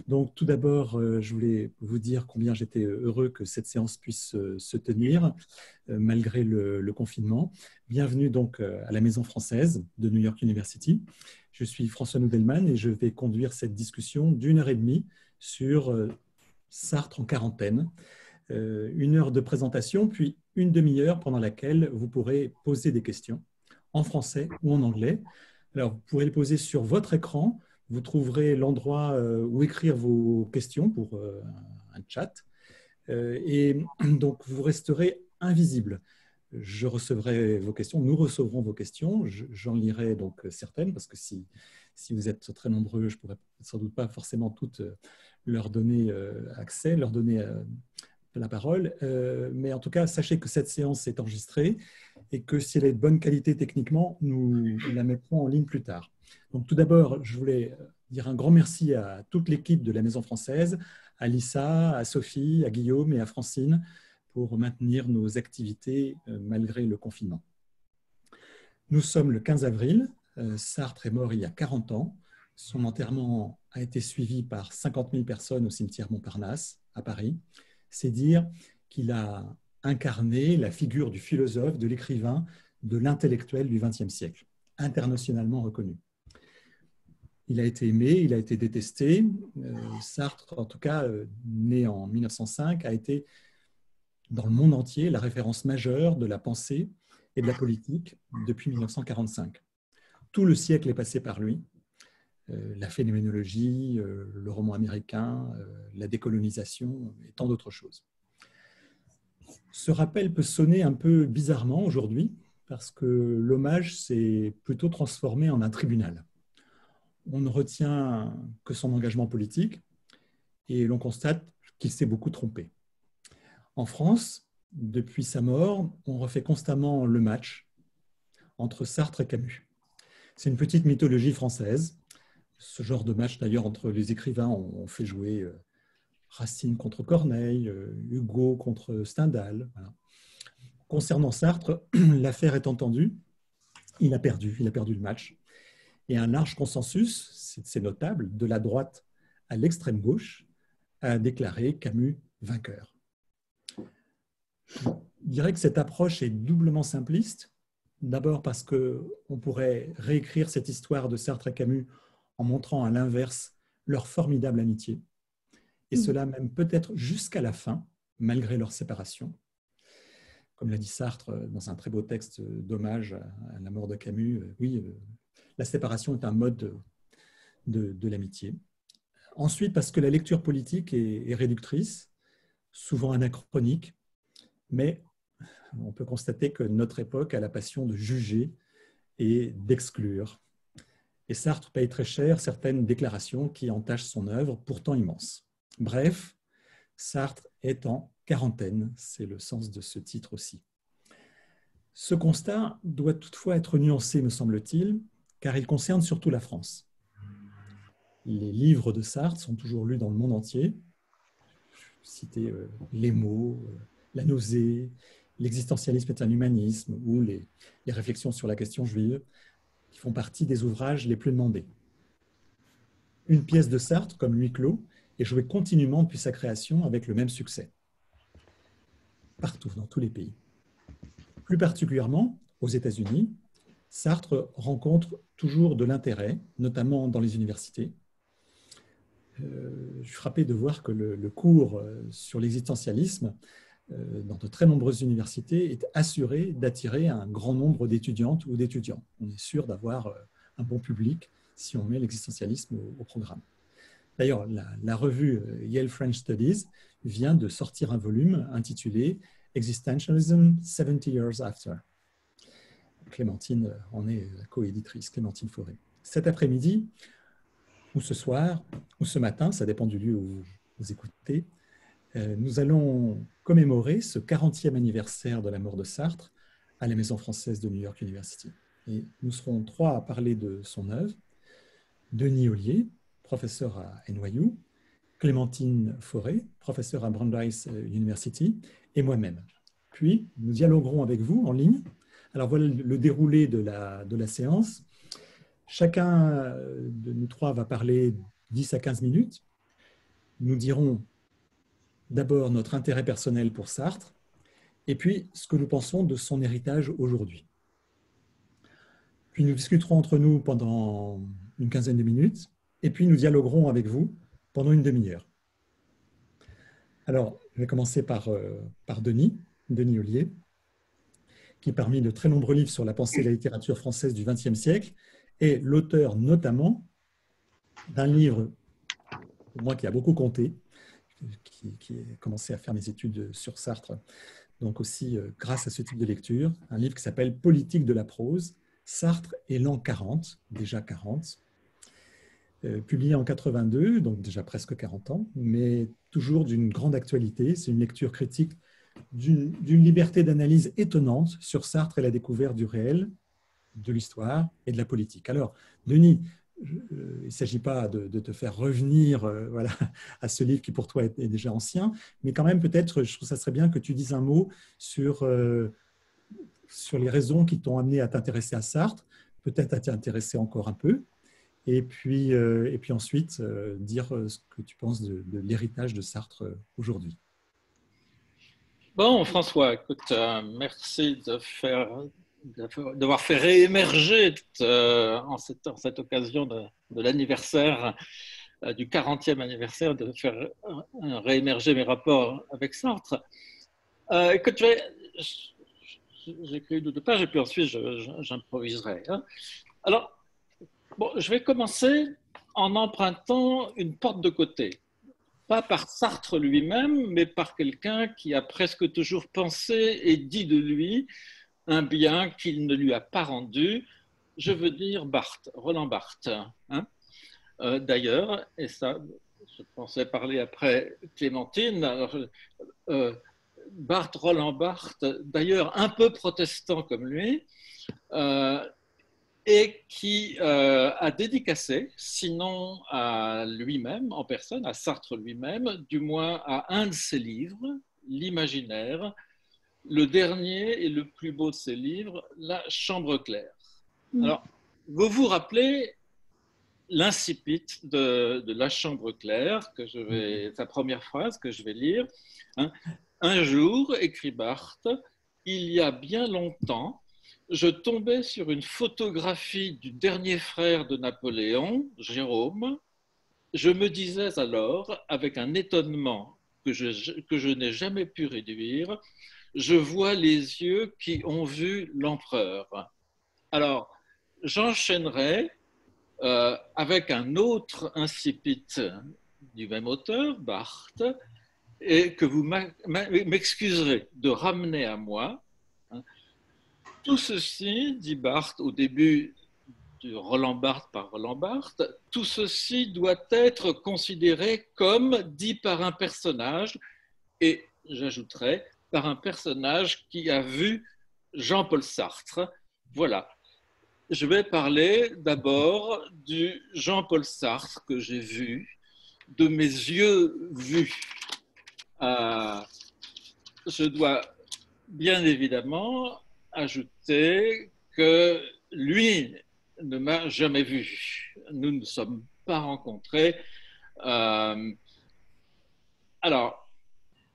Donc, tout d'abord, je voulais vous dire combien j'étais heureux que cette séance puisse se tenir malgré le confinement. Bienvenue donc à la Maison française de New York University. Je suis François Noudelman et je vais conduire cette discussion d'1 heure et demie sur Sartre en quarantaine. 1 heure de présentation, puis une demi-heure pendant laquelle vous pourrez poser des questions en français ou en anglais. Alors, vous pourrez les poser sur votre écran. Vous trouverez l'endroit où écrire vos questions pour un chat. Et donc, vous resterez invisible. Je recevrai vos questions, nous recevrons vos questions. J'en lirai donc certaines, parce que si vous êtes très nombreux, je ne pourrai sans doute pas forcément toutes leur donner accès, leur donner la parole. Mais en tout cas, sachez que cette séance est enregistrée et que si elle est de bonne qualité techniquement, nous la mettrons en ligne plus tard. Donc, tout d'abord, je voulais dire un grand merci à toute l'équipe de la Maison française, à Lisa, à Sophie, à Guillaume et à Francine pour maintenir nos activités malgré le confinement. Nous sommes le 15 avril. Sartre est mort il y a 40 ans. Son enterrement a été suivi par 50 000 personnes au cimetière Montparnasse, à Paris. C'est dire qu'il a incarné la figure du philosophe, de l'écrivain, de l'intellectuel du XXe siècle, internationalement reconnu. Il a été aimé, il a été détesté. Sartre, en tout cas, né en 1905, a été dans le monde entier la référence majeure de la pensée et de la politique depuis 1945. Tout le siècle est passé par lui. La phénoménologie, le roman américain, la décolonisation et tant d'autres choses. Ce rappel peut sonner un peu bizarrement aujourd'hui parce que l'hommage s'est plutôt transformé en un tribunal. On ne retient que son engagement politique et l'on constate qu'il s'est beaucoup trompé. En France, depuis sa mort, on refait constamment le match entre Sartre et Camus. C'est une petite mythologie française. Ce genre de match, d'ailleurs, entre les écrivains, on fait jouer Racine contre Corneille, Hugo contre Stendhal. Voilà. Concernant Sartre, l'affaire est entendue. Il a perdu le match. Et un large consensus, c'est notable, de la droite à l'extrême gauche, a déclaré Camus vainqueur. Je dirais que cette approche est doublement simpliste. D'abord parce qu'on pourrait réécrire cette histoire de Sartre et Camus en montrant à l'inverse leur formidable amitié. Et cela même peut-être jusqu'à la fin, malgré leur séparation. Comme l'a dit Sartre dans un très beau texte d'hommage à la mort de Camus, oui, la séparation est un mode de l'amitié. Ensuite, parce que la lecture politique est réductrice, souvent anachronique, mais on peut constater que notre époque a la passion de juger et d'exclure. Et Sartre paye très cher certaines déclarations qui entachent son œuvre, pourtant immense. Bref, Sartre est en quarantaine, c'est le sens de ce titre aussi. Ce constat doit toutefois être nuancé, me semble-t-il, car il concerne surtout la France. Les livres de Sartre sont toujours lus dans le monde entier. Je citais Les mots, La nausée, L'existentialisme est un humanisme ou les réflexions sur la question juive, qui font partie des ouvrages les plus demandés. Une pièce de Sartre, comme Huis clos, est jouée continuellement depuis sa création avec le même succès. Partout, dans tous les pays. Plus particulièrement, aux États-Unis, Sartre rencontre toujours de l'intérêt, notamment dans les universités. Je suis frappé de voir que le cours sur l'existentialisme dans de très nombreuses universités est assuré d'attirer un grand nombre d'étudiantes ou d'étudiants. On est sûr d'avoir un bon public si on met l'existentialisme au programme. D'ailleurs, la revue Yale French Studies vient de sortir un volume intitulé Existentialism 70 Years After. Clémentine en est la co-éditrice, Clémentine Fauré. Cet après-midi, ou ce soir, ou ce matin, ça dépend du lieu où vous écoutez, nous allons commémorer ce 40e anniversaire de la mort de Sartre à la Maison française de New York University. Et nous serons 3 à parler de son œuvre. Denis Ollier, professeur à NYU, Clémentine Fauré, professeure à Brandeis University, et moi-même. Puis, nous dialoguerons avec vous en ligne. Alors voilà le déroulé de la séance. Chacun de nous 3 va parler 10 à 15 minutes. nous dirons d'abord notre intérêt personnel pour Sartre, et puis ce que nous pensons de son héritage aujourd'hui. Puis nous discuterons entre nous pendant une quinzaine de minutes, et puis nous dialoguerons avec vous pendant une demi-heure. Alors, je vais commencer par Denis Ollier, qui parmi de très nombreux livres sur la pensée et la littérature française du XXe siècle, est l'auteur notamment d'un livre, pour moi qui a beaucoup compté, qui a commencé à faire mes études sur Sartre, donc aussi grâce à ce type de lecture, un livre qui s'appelle Politique de la prose, Sartre et l'an 40, déjà 40, publié en 82, donc déjà presque 40 ans, mais toujours d'une grande actualité. C'est une lecture critique d'une liberté d'analyse étonnante sur Sartre et la découverte du réel, de l'histoire et de la politique. Alors, Denis, il ne s'agit pas de te faire revenir voilà, à ce livre qui pour toi est déjà ancien, mais quand même peut-être, je trouve que ça serait bien que tu dises un mot sur les raisons qui t'ont amené à t'intéresser à Sartre, peut-être à t'y intéresser encore un peu, et puis ensuite dire ce que tu penses de l'héritage de Sartre aujourd'hui. Bon, François, écoute, merci d'avoir fait réémerger en cette occasion de l'anniversaire, du 40e anniversaire, de faire réémerger mes rapports avec Sartre. Écoute, j'écris 2 pages et puis ensuite j'improviserai. Hein. Alors, bon, je vais commencer en empruntant une porte de côté. Pas par Sartre lui-même, mais par quelqu'un qui a presque toujours pensé et dit de lui un bien qu'il ne lui a pas rendu. Je veux dire Barthes, Roland Barthes. Hein. D'ailleurs, et ça, je pensais parler après Clémentine, alors, Barthes, Roland Barthes, d'ailleurs un peu protestant comme lui, et qui a dédicacé, sinon à lui-même en personne, à Sartre lui-même, du moins à un de ses livres, L'Imaginaire, le dernier et le plus beau de ses livres, La Chambre claire. Alors, vous vous rappelez l'incipit de La Chambre claire, sa première phrase que je vais lire. Hein. Un jour, écrit Barthes, il y a bien longtemps, je tombais sur une photographie du dernier frère de Napoléon, Jérôme. Je me disais alors, avec un étonnement que je n'ai jamais pu réduire, je vois les yeux qui ont vu l'empereur. Alors, j'enchaînerai avec un autre incipit du même auteur, Barthes, et que vous m'excuserez de ramener à moi. Tout ceci, dit Barthes au début de Roland Barthes par Roland Barthes, tout ceci doit être considéré comme dit par un personnage, et j'ajouterai, par un personnage qui a vu Jean-Paul Sartre. Voilà. Je vais parler d'abord du Jean-Paul Sartre que j'ai vu, de mes yeux vus. Je dois bien évidemment ajouter que lui ne m'a jamais vu. Nous ne sommes pas rencontrés. Alors,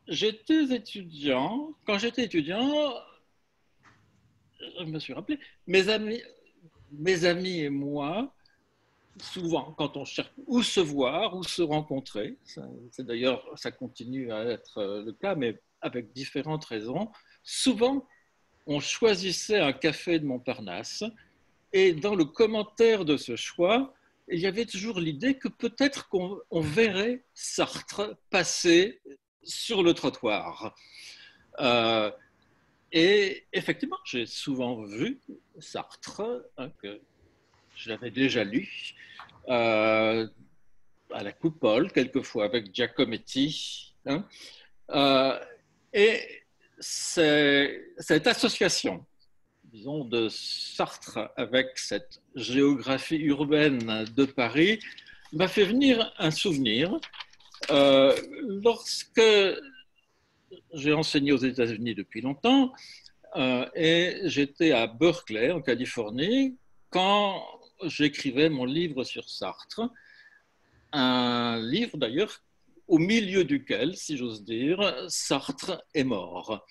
quand j'étais étudiant, je me suis rappelé, mes amis et moi, souvent, quand on cherche où se voir, où se rencontrer, c'est d'ailleurs, ça continue à être le cas, mais avec différentes raisons, souvent, on choisissait un café de Montparnasse et dans le commentaire de ce choix, il y avait toujours l'idée que peut-être qu'on verrait Sartre passer sur le trottoir. Et effectivement, j'ai souvent vu Sartre, hein, que je l'avais déjà lu, à la Coupole, quelquefois avec Giacometti. Hein, et cette association, disons, de Sartre avec cette géographie urbaine de Paris m'a fait venir un souvenir. Lorsque j'ai enseigné aux États-Unis depuis longtemps et j'étais à Berkeley, en Californie, quand j'écrivais mon livre sur Sartre, un livre d'ailleurs au milieu duquel, si j'ose dire, Sartre est mort.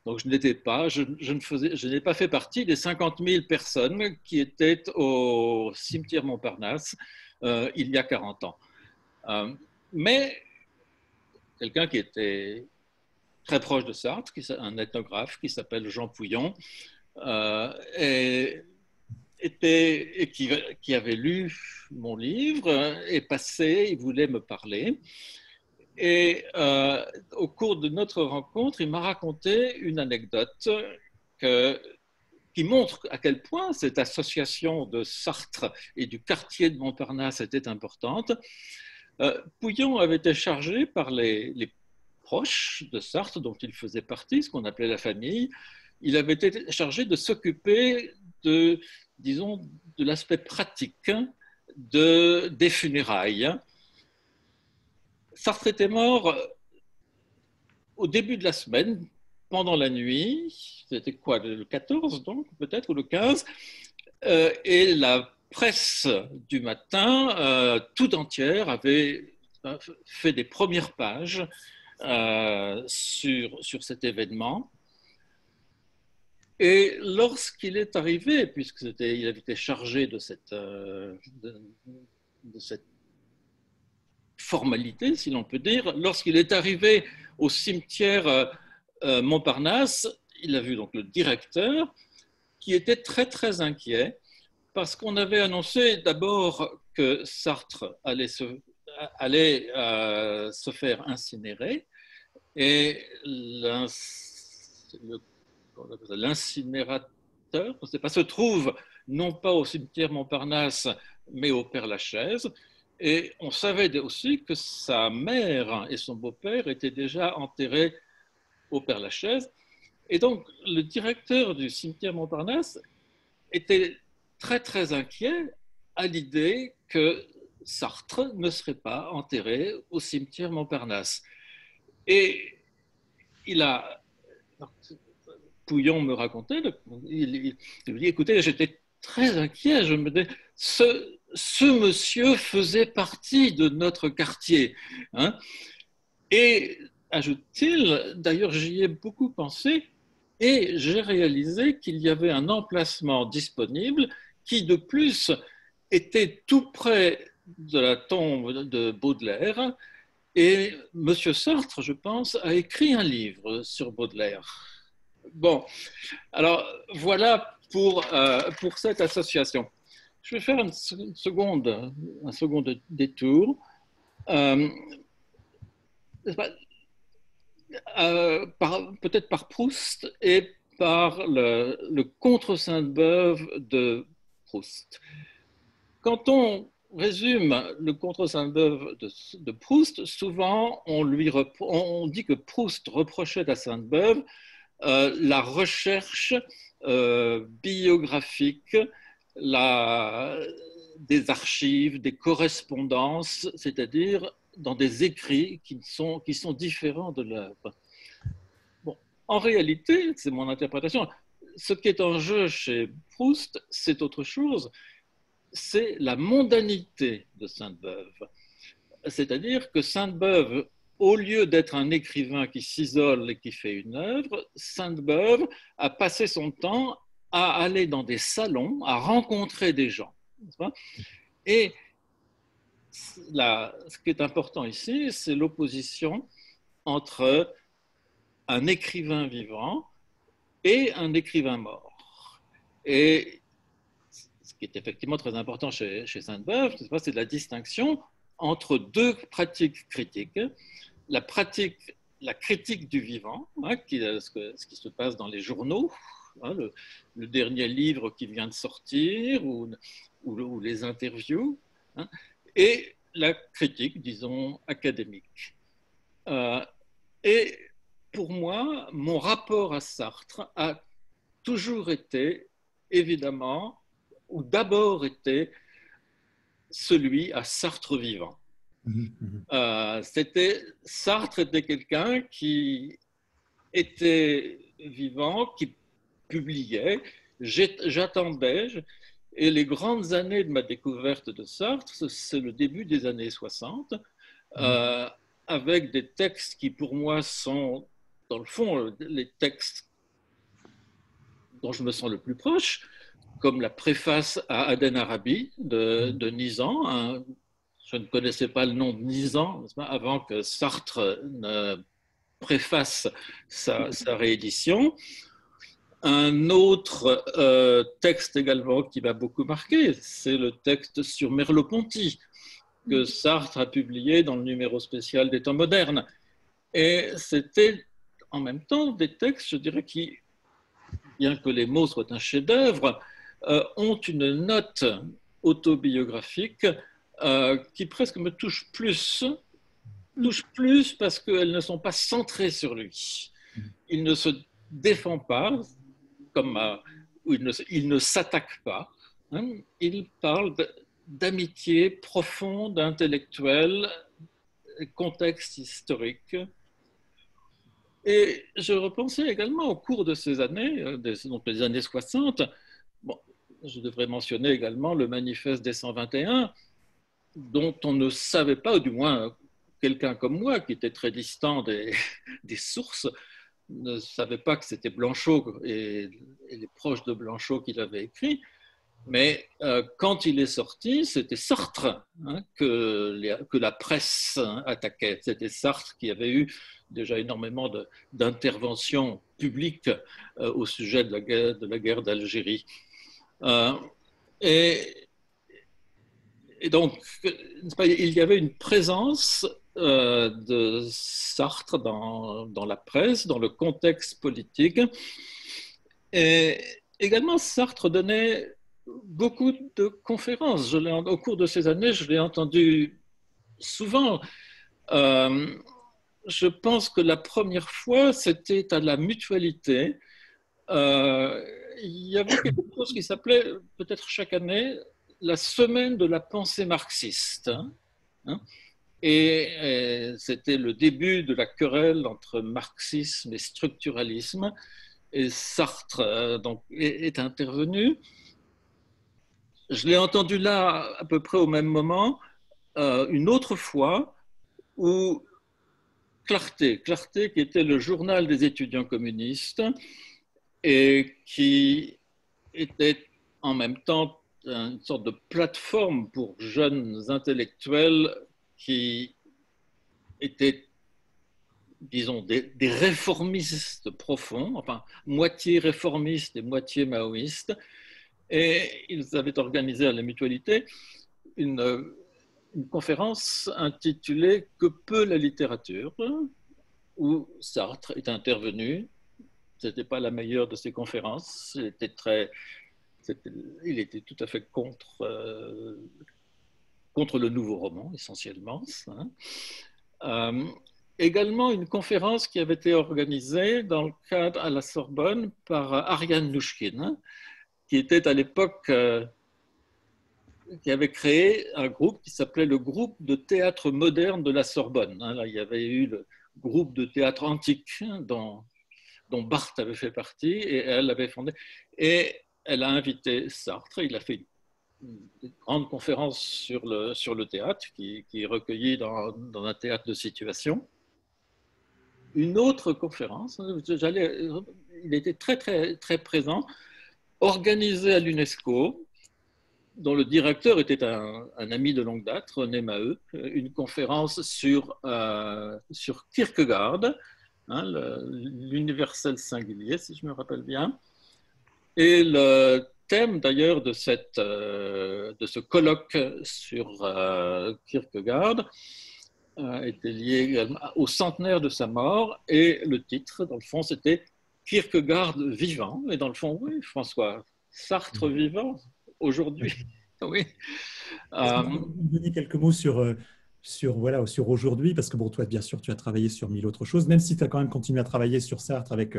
Donc je je n'ai pas fait partie des 50 000 personnes qui étaient au cimetière Montparnasse il y a 40 ans. Mais quelqu'un qui était très proche de Sartre, un ethnographe qui s'appelle Jean Pouillon, qui avait lu mon livre, est passé, il voulait me parler. Et au cours de notre rencontre, il m'a raconté une anecdote qui montre à quel point cette association de Sartre et du quartier de Montparnasse était importante. Pouillon avait été chargé par les proches de Sartre, dont il faisait partie, ce qu'on appelait la famille. Il avait été chargé de s'occuper disons, de l'aspect pratique des funérailles. Sartre était mort au début de la semaine, pendant la nuit, c'était quoi, le 14 donc, peut-être, ou le 15, et la presse du matin, tout entière, avait fait des premières pages sur cet événement. Et lorsqu'il est arrivé, puisqu'il avait été chargé de cette formalité, si l'on peut dire, lorsqu'il est arrivé au cimetière Montparnasse, il a vu donc le directeur qui était très très inquiet parce qu'on avait annoncé d'abord que Sartre allait se faire incinérer et l'incinérateur, on ne sait pas, se trouve non pas au cimetière Montparnasse, mais au Père-Lachaise. Et on savait aussi que sa mère et son beau-père étaient déjà enterrés au Père-Lachaise. Et donc, le directeur du cimetière Montparnasse était très, très inquiet à l'idée que Sartre ne serait pas enterré au cimetière Montparnasse. Et Pouillon me racontait, il me dit, écoutez, j'étais très inquiet, je me disais, ce monsieur faisait partie de notre quartier. Hein. Et, ajoute-t-il, d'ailleurs j'y ai beaucoup pensé, et j'ai réalisé qu'il y avait un emplacement disponible qui, de plus, était tout près de la tombe de Baudelaire. Et M. Sartre, je pense, a écrit un livre sur Baudelaire. Bon, alors voilà pour cette association. Je vais faire un second détour. Peut-être par Proust et par le Contre Sainte-Beuve de Proust. Quand on résume le Contre Sainte-Beuve de Proust, souvent on dit que Proust reprochait à Sainte-Beuve la recherche biographique, des archives, des correspondances, c'est-à-dire dans des écrits qui sont différents de l'œuvre. Bon, en réalité, c'est mon interprétation, ce qui est en jeu chez Proust, c'est autre chose, c'est la mondanité de Sainte-Beuve. C'est-à-dire que Sainte-Beuve, au lieu d'être un écrivain qui s'isole et qui fait une œuvre, Sainte-Beuve a passé son temps à aller dans des salons, à rencontrer des gens. Et ce qui est important ici, c'est l'opposition entre un écrivain vivant et un écrivain mort. Et ce qui est effectivement très important chez Sainte-Beuve, c'est la distinction entre deux pratiques critiques. La critique du vivant, hein, ce qui se passe dans les journaux, hein, le dernier livre qui vient de sortir, ou les interviews, hein, et la critique, disons, académique. Et pour moi, mon rapport à Sartre a toujours été, évidemment, ou d'abord été celui à Sartre vivant. Sartre était quelqu'un qui était vivant, qui publiait. J'attendais, et les grandes années de ma découverte de Sartre, c'est le début des années 60. avec des textes qui pour moi sont, dans le fond, les textes dont je me sens le plus proche, comme la préface à Aden Arabi de Nizan. Je ne connaissais pas le nom de Nizan avant que Sartre ne préface sa réédition. Un autre texte également qui m'a beaucoup marqué, c'est le texte sur Merleau-Ponty que Sartre a publié dans le numéro spécial des Temps modernes. Et c'était en même temps des textes, je dirais, qui, bien que les mots soient un chef-d'œuvre, ont une note autobiographique qui presque me touche plus parce qu'elles ne sont pas centrées sur lui. Il ne se défend pas, ou il ne s'attaque pas. Hein. Il parle d'amitié profonde, intellectuelle, contexte historique. Et je repensais également au cours de ces années, donc les années 60, bon, je devrais mentionner également le manifeste des 121, dont on ne savait pas, ou du moins quelqu'un comme moi, qui était très distant des sources, ne savait pas que c'était Blanchot et les proches de Blanchot qui l'avaient écrit. Mais quand il est sorti, c'était Sartre que la presse attaquait. C'était Sartre qui avait eu déjà énormément d'interventions publiques au sujet de la guerre d'Algérie. Et donc, il y avait une présence de Sartre dans la presse, dans le contexte politique. Et également, Sartre donnait beaucoup de conférences. Au cours de ces années, je l'ai entendu souvent. Je pense que la première fois, c'était à la Mutualité. Il y avait quelque chose qui s'appelait, peut-être chaque année, la semaine de la pensée marxiste. Et c'était le début de la querelle entre marxisme et structuralisme. Et Sartre donc, est intervenu. Je l'ai entendu là à peu près au même moment, une autre fois, où Clarté qui était le journal des étudiants communistes et qui était en même temps une sorte de plateforme pour jeunes intellectuels qui étaient, disons, des réformistes profonds, enfin, moitié réformistes et moitié maoïstes. Et ils avaient organisé à la Mutualité une conférence intitulée « Que peut la littérature ?» où Sartre est intervenu. Ce n'était pas la meilleure de ses conférences. Il était tout à fait contre le nouveau roman, essentiellement. Également une conférence qui avait été organisée dans le cadre à la Sorbonne par Ariane Nouchkine, qui était à l'époque, qui avait créé un groupe qui s'appelait le groupe de théâtre moderne de la Sorbonne. Là, il y avait eu le groupe de théâtre antique dont Barthes avait fait partie et elle l'avait fondé. Et elle a invité Sartre, il a fait une grande conférence sur le théâtre qui est recueillie dans un théâtre de situation. Une autre conférence, il était très, très, très présent, organisée à l'UNESCO, dont le directeur était un ami de longue date, René Maheu, une conférence sur Kierkegaard, l'universel singulier, si je me rappelle bien. Et le thème d'ailleurs de ce colloque sur Kierkegaard était lié également au centenaire de sa mort, et le titre, dans le fond, c'était Kierkegaard vivant. Et dans le fond, oui, François, Sartre vivant, aujourd'hui. Oui. Est-ce que tu peux nous donner quelques mots sur aujourd'hui, parce que bon, toi, bien sûr, tu as travaillé sur mille autres choses, même si tu as quand même continué à travailler sur Sartre avec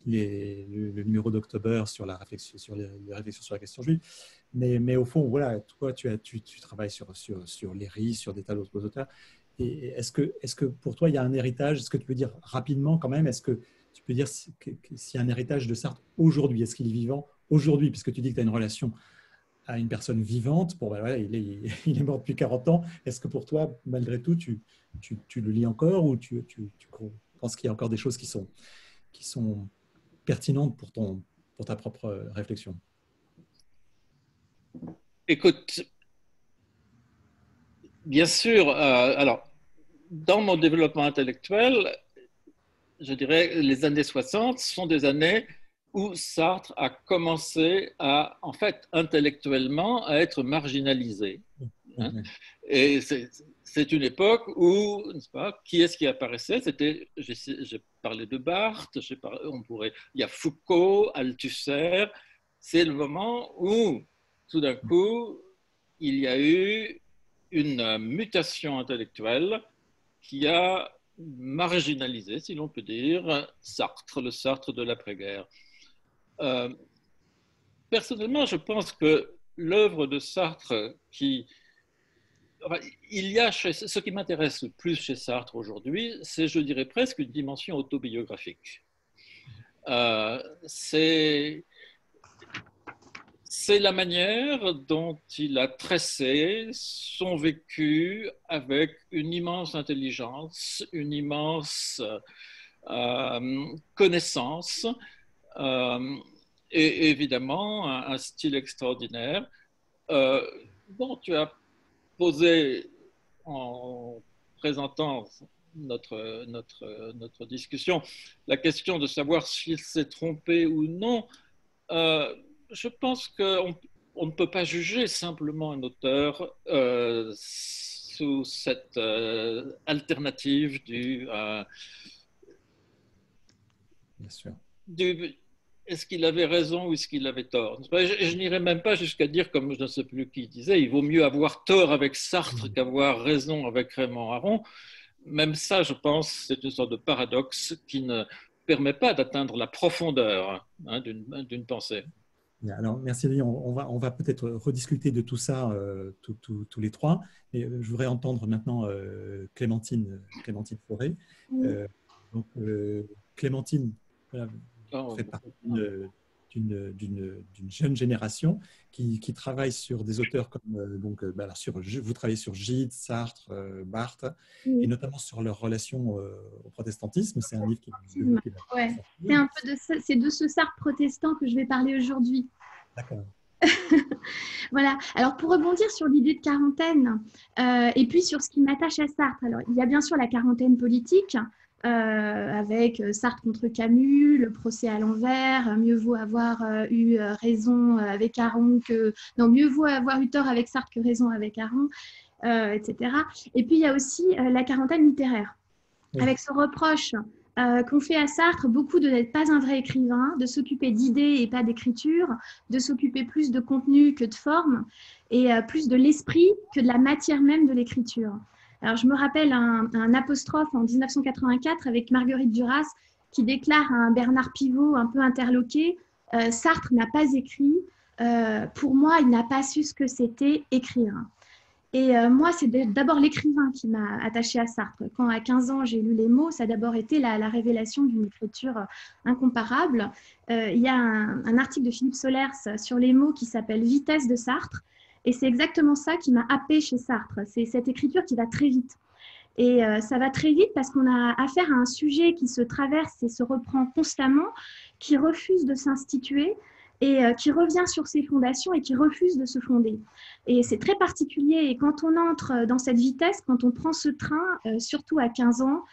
le numéro d'October sur la réflexion, sur les réflexions sur la question juive. Mais au fond, voilà, toi, tu travailles sur Léry, sur des tas d'autres auteurs. Et est-ce que pour toi, il y a un héritage? Est-ce que tu peux dire rapidement quand même, est-ce que tu peux dire s'il y a un héritage de Sartre aujourd'hui? Est-ce qu'il est vivant aujourd'hui? Puisque tu dis que tu as une relation à une personne vivante. Bon, ben voilà, il est mort depuis 40 ans. Est-ce que pour toi, malgré tout, tu le lis encore ou tu penses qu'il y a encore des choses qui sont pertinentes pour ta propre réflexion? Écoute, bien sûr, alors, dans mon développement intellectuel, je dirais les années 60 sont des années où Sartre a commencé à, en fait, intellectuellement, à être marginalisé. Hein. Et c'est une époque où, n'est-ce pas, qui est-ce qui apparaissait? C'était, j'ai parlé de Barthes, il y a Foucault, Althusser. C'est le moment où, tout d'un coup, il y a eu une mutation intellectuelle qui a marginalisé, si l'on peut dire, Sartre, le Sartre de l'après-guerre. Personnellement, je pense que l'œuvre de Sartre ce qui m'intéresse le plus chez Sartre aujourd'hui, c'est, je dirais presque, une dimension autobiographique. C'est la manière dont il a tressé son vécu avec une immense intelligence, une immense connaissance et évidemment un style extraordinaire. Bon, tu as posé en présentant notre discussion la question de savoir s'il s'est trompé ou non. Je pense qu'on ne peut pas juger simplement un auteur sous cette alternative Bien sûr. Est-ce qu'il avait raison ou est-ce qu'il avait tort? Je n'irai même pas jusqu'à dire, comme je ne sais plus qui disait, il vaut mieux avoir tort avec Sartre qu'avoir raison avec Raymond Aron. Même ça, je pense, c'est une sorte de paradoxe qui ne permet pas d'atteindre la profondeur d'une pensée. Alors, merci, Denis. On va peut-être rediscuter de tout ça tous les trois. Et je voudrais entendre maintenant Clémentine Fauré. Donc, Clémentine fait partie d'une jeune génération qui travaille sur des auteurs comme vous travaillez sur Gide, Sartre, Barthes, et notamment sur leur relation au protestantisme. C'est un livre qui c'est un peu de ce Sartre protestant que je vais parler aujourd'hui. D'accord. Voilà. Alors, pour rebondir sur l'idée de quarantaine et puis sur ce qui m'attache à Sartre, alors, il y a bien sûr la quarantaine politique avec Sartre contre Camus, le procès à l'envers, mieux vaut avoir eu raison avec Aron mieux vaut avoir eu tort avec Sartre que raison avec Aron, etc. Et puis, il y a aussi la quarantaine littéraire, avec ce reproche qu'on fait à Sartre beaucoup de n'être pas un vrai écrivain, de s'occuper d'idées et pas d'écriture, de s'occuper plus de contenu que de forme, et plus de l'esprit que de la matière même de l'écriture. Alors, je me rappelle un apostrophe en 1984 avec Marguerite Duras qui déclare à un Bernard Pivot un peu interloqué « Sartre n'a pas écrit, pour moi, il n'a pas su ce que c'était écrire ». Et moi, c'est d'abord l'écrivain qui m'a attachée à Sartre. Quand à 15 ans, j'ai lu les mots, ça a d'abord été la révélation d'une écriture incomparable. Il y a un article de Philippe Solers sur les mots qui s'appelle « Vitesse de Sartre ». Et c'est exactement ça qui m'a happée chez Sartre. C'est cette écriture qui va très vite. Et ça va très vite parce qu'on a affaire à un sujet qui se traverse et se reprend constamment, qui refuse de s'instituer et qui revient sur ses fondations et qui refuse de se fonder. Et c'est très particulier. Et quand on entre dans cette vitesse, quand on prend ce train, surtout à 15 ans,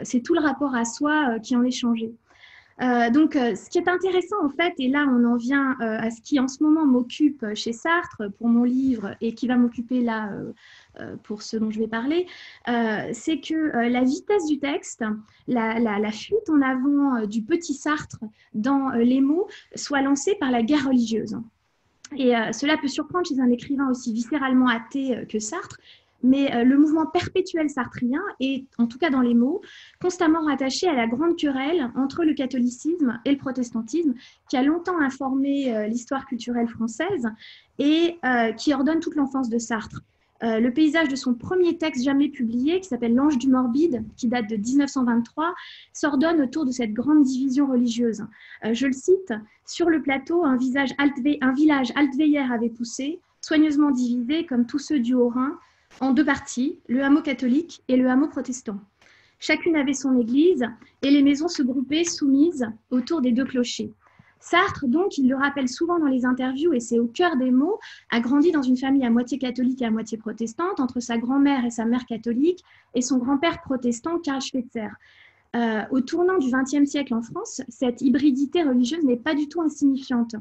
c'est tout le rapport à soi qui en est changé. Donc, ce qui est intéressant, en fait, et là, on en vient à ce qui, en ce moment, m'occupe chez Sartre pour mon livre et qui va m'occuper là pour ce dont je vais parler, c'est que la vitesse du texte, la fuite en avant du petit Sartre dans les mots soit lancée par la guerre religieuse. Et cela peut surprendre chez un écrivain aussi viscéralement athée que Sartre, mais le mouvement perpétuel sartrien est, en tout cas dans les mots, constamment rattaché à la grande querelle entre le catholicisme et le protestantisme, qui a longtemps informé l'histoire culturelle française et qui ordonne toute l'enfance de Sartre. Le paysage de son premier texte jamais publié, qui s'appelle L'Ange du Morbide, qui date de 1923, s'ordonne autour de cette grande division religieuse. Je le cite, « Sur le plateau, un village altveillère avait poussé, soigneusement divisé, comme tous ceux du Haut-Rhin, en deux parties, le hameau catholique et le hameau protestant. Chacune avait son église et les maisons se groupaient soumises autour des deux clochers. Sartre, donc, il le rappelle souvent dans les interviews, et c'est au cœur des mots, a grandi dans une famille à moitié catholique et à moitié protestante, entre sa grand-mère et sa mère catholique, et son grand-père protestant, Karl Schweitzer. Au tournant du XXe siècle en France, cette hybridité religieuse n'est pas du tout insignifiante.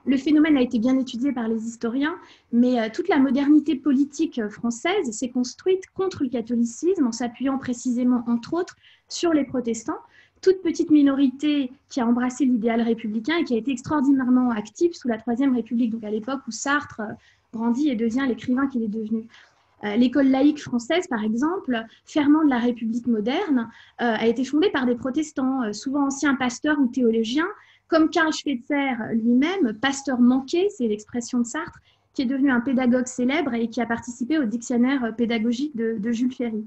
Le phénomène a été bien étudié par les historiens, mais toute la modernité politique française s'est construite contre le catholicisme en s'appuyant précisément, entre autres, sur les protestants, toute petite minorité qui a embrassé l'idéal républicain et qui a été extraordinairement active sous la Troisième République, donc à l'époque où Sartre grandit et devient l'écrivain qu'il est devenu. L'école laïque française, par exemple, ferment de la République moderne, a été fondée par des protestants, souvent anciens pasteurs ou théologiens, comme Karl Schweitzer lui-même, pasteur manqué, c'est l'expression de Sartre, qui est devenu un pédagogue célèbre et qui a participé au dictionnaire pédagogique de Jules Ferry.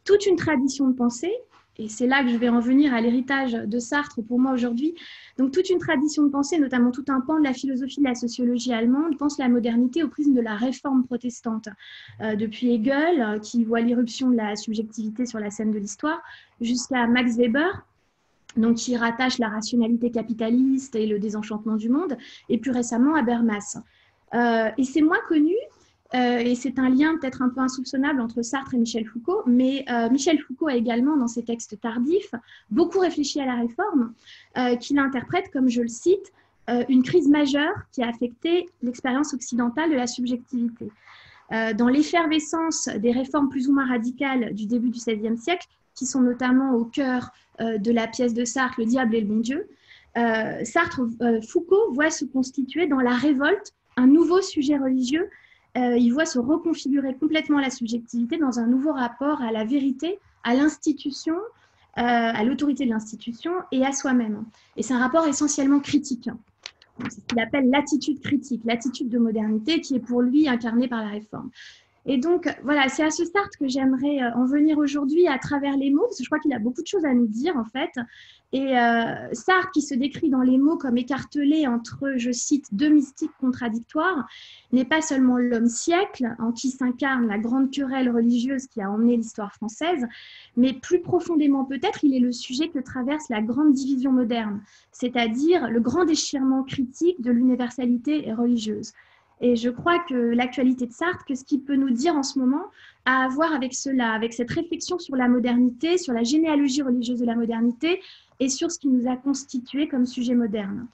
Toute une tradition de pensée, et c'est là que je vais en venir à l'héritage de Sartre pour moi aujourd'hui, donc toute une tradition de pensée, notamment tout un pan de la philosophie de la sociologie allemande, pense la modernité au prisme de la réforme protestante. Depuis Hegel, qui voit l'irruption de la subjectivité sur la scène de l'histoire, jusqu'à Max Weber, donc qui rattache la rationalité capitaliste et le désenchantement du monde, et plus récemment Habermas. Et c'est moins connu, et c'est un lien peut-être un peu insoupçonnable entre Sartre et Michel Foucault, mais Michel Foucault a également, dans ses textes tardifs, beaucoup réfléchi à la réforme, qu'il interprète, comme je le cite, une crise majeure qui a affecté l'expérience occidentale de la subjectivité. Dans l'effervescence des réformes plus ou moins radicales du début du XVIe siècle, qui sont notamment au cœur de la pièce de Sartre, Le diable et le bon Dieu, Foucault voit se constituer dans la révolte un nouveau sujet religieux. Il voit se reconfigurer complètement la subjectivité dans un nouveau rapport à la vérité, à l'institution, à l'autorité de l'institution et à soi-même. Et c'est un rapport essentiellement critique. C'est ce qu'il appelle l'attitude critique, l'attitude de modernité qui est pour lui incarnée par la réforme. Et donc, voilà, c'est à ce Sartre que j'aimerais en venir aujourd'hui à travers les mots, parce que je crois qu'il a beaucoup de choses à nous dire, en fait. Et Sartre, qui se décrit dans les mots comme écartelé entre, je cite, deux mystiques contradictoires, n'est pas seulement l'homme siècle, en qui s'incarne la grande querelle religieuse qui a emmené l'histoire française, mais plus profondément peut-être, il est le sujet que traverse la grande division moderne, c'est-à-dire le grand déchirement critique de l'universalité religieuse. Et je crois que l'actualité de Sartre, que ce qu'il peut nous dire en ce moment, a à voir avec cela, avec cette réflexion sur la modernité, sur la généalogie religieuse de la modernité et sur ce qui nous a constitué comme sujet moderne.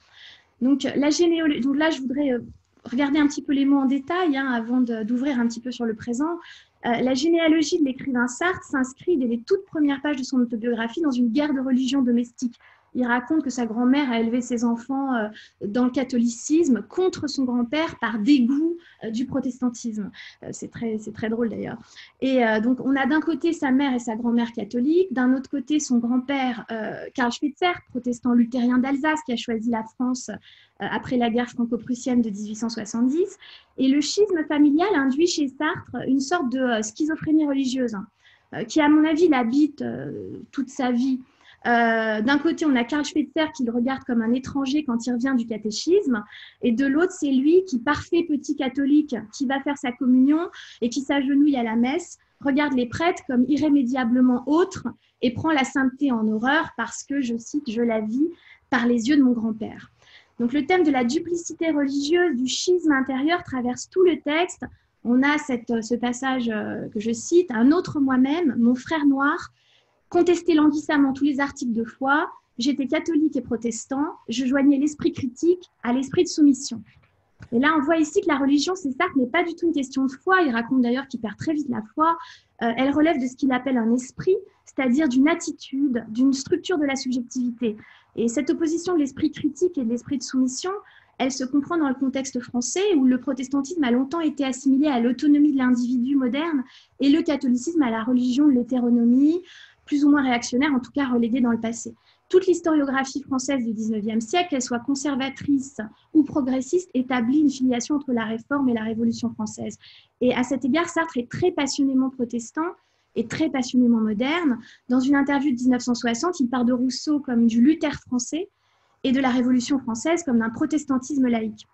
Donc là, je voudrais regarder un petit peu les mots en détail avant d'ouvrir un petit peu sur le présent. La généalogie de l'écrivain Sartre s'inscrit dès les toutes premières pages de son autobiographie dans une guerre de religion domestique. Il raconte que sa grand-mère a élevé ses enfants dans le catholicisme contre son grand-père par dégoût du protestantisme. C'est très drôle d'ailleurs. Et donc, on a d'un côté sa mère et sa grand-mère catholiques, d'un autre côté son grand-père Karl Schweitzer, protestant luthérien d'Alsace, qui a choisi la France après la guerre franco-prussienne de 1870. Et le schisme familial induit chez Sartre une sorte de schizophrénie religieuse, qui, à mon avis, l'habite toute sa vie. D'un côté, on a Karl Schweitzer qui le regarde comme un étranger quand il revient du catéchisme, et de l'autre, c'est lui qui, parfait petit catholique, qui va faire sa communion et qui s'agenouille à la messe, regarde les prêtres comme irrémédiablement autres et prend la sainteté en horreur parce que, je cite, « je la vis par les yeux de mon grand-père ». Donc le thème de la duplicité religieuse, du schisme intérieur traverse tout le texte. On a ce passage que je cite, « Un autre moi-même, mon frère noir, contestait languissamment tous les articles de foi, j'étais catholique et protestant, je joignais l'esprit critique à l'esprit de soumission. » Et là, on voit ici que la religion, c'est Sartre, n'est pas du tout une question de foi. Il raconte d'ailleurs qu'il perd très vite la foi. Elle relève de ce qu'il appelle un esprit, c'est-à-dire d'une attitude, d'une structure de la subjectivité. Et cette opposition de l'esprit critique et de l'esprit de soumission, elle se comprend dans le contexte français où le protestantisme a longtemps été assimilé à l'autonomie de l'individu moderne et le catholicisme à la religion de l'hétéronomie, plus ou moins réactionnaire, en tout cas relégué dans le passé. toute l'historiographie française du XIXe siècle, qu'elle soit conservatrice ou progressiste, établit une filiation entre la Réforme et la Révolution française. Et à cet égard, Sartre est très passionnément protestant et très passionnément moderne. Dans une interview de 1960, il parle de Rousseau comme du Luther français et de la Révolution française comme d'un protestantisme laïque.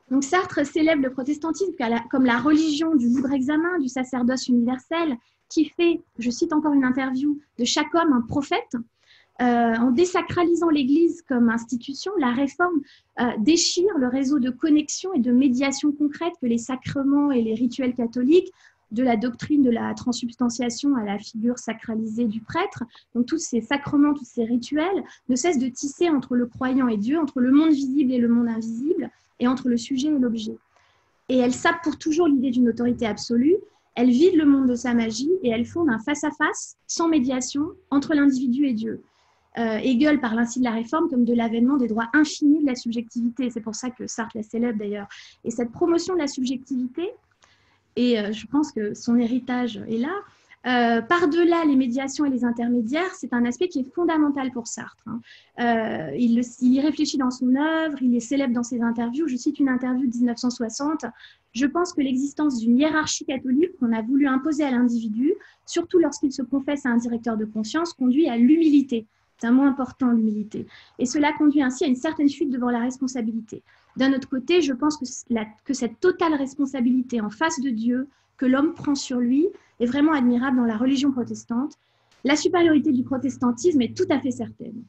Donc Sartre célèbre le protestantisme comme la religion du libre examen, du sacerdoce universel, qui fait, je cite encore une interview, de chaque homme un prophète. En désacralisant l'Église comme institution, la Réforme déchire le réseau de connexion et de médiation concrète que les sacrements et les rituels catholiques, de la doctrine de la transsubstantiation à la figure sacralisée du prêtre, donc tous ces sacrements, tous ces rituels, ne cessent de tisser entre le croyant et Dieu, entre le monde visible et le monde invisible, et entre le sujet et l'objet. Et elle sape pour toujours l'idée d'une autorité absolue, elle vide le monde de sa magie et elle fonde un face-à-face, sans médiation, entre l'individu et Dieu. Hegel parle ainsi de la Réforme comme de l'avènement des droits infinis de la subjectivité. C'est pour ça que Sartre la célèbre d'ailleurs. Et cette promotion de la subjectivité, et je pense que son héritage est là, par-delà les médiations et les intermédiaires, c'est un aspect qui est fondamental pour Sartre. Il y réfléchit dans son œuvre, il est célèbre dans ses interviews. Je cite une interview de 1960. « Je pense que l'existence d'une hiérarchie catholique qu'on a voulu imposer à l'individu, surtout lorsqu'il se confesse à un directeur de conscience, conduit à l'humilité. » C'est un mot important, l'humilité. Et cela conduit ainsi à une certaine fuite devant la responsabilité. D'un autre côté, je pense que cette totale responsabilité en face de Dieu que l'homme prend sur lui est vraiment admirable dans la religion protestante. La supériorité du protestantisme est tout à fait certaine.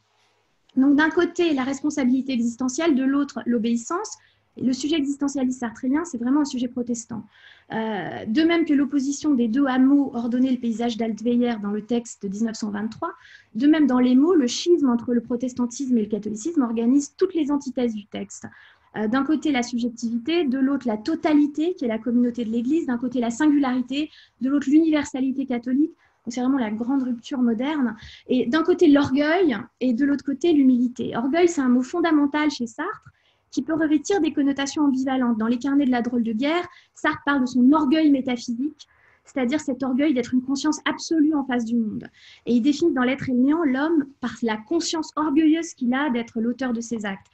Donc d'un côté, la responsabilité existentielle, de l'autre, l'obéissance. Le sujet existentialiste sartrélien, c'est vraiment un sujet protestant. De même que l'opposition des deux hameaux ordonnait le paysage d'Altweyer dans le texte de 1923, de même dans les mots, le schisme entre le protestantisme et le catholicisme organise toutes les antithèses du texte. D'un côté, la subjectivité, de l'autre, la totalité, qui est la communauté de l'Église, d'un côté, la singularité, de l'autre, l'universalité catholique. C'est vraiment la grande rupture moderne. Et d'un côté, l'orgueil, et de l'autre côté, l'humilité. Orgueil, c'est un mot fondamental chez Sartre, qui peut revêtir des connotations ambivalentes. Dans les carnets de la drôle de guerre, Sartre parle de son orgueil métaphysique, c'est-à-dire cet orgueil d'être une conscience absolue en face du monde. Et il définit dans L'être et le néant l'homme par la conscience orgueilleuse qu'il a d'être l'auteur de ses actes.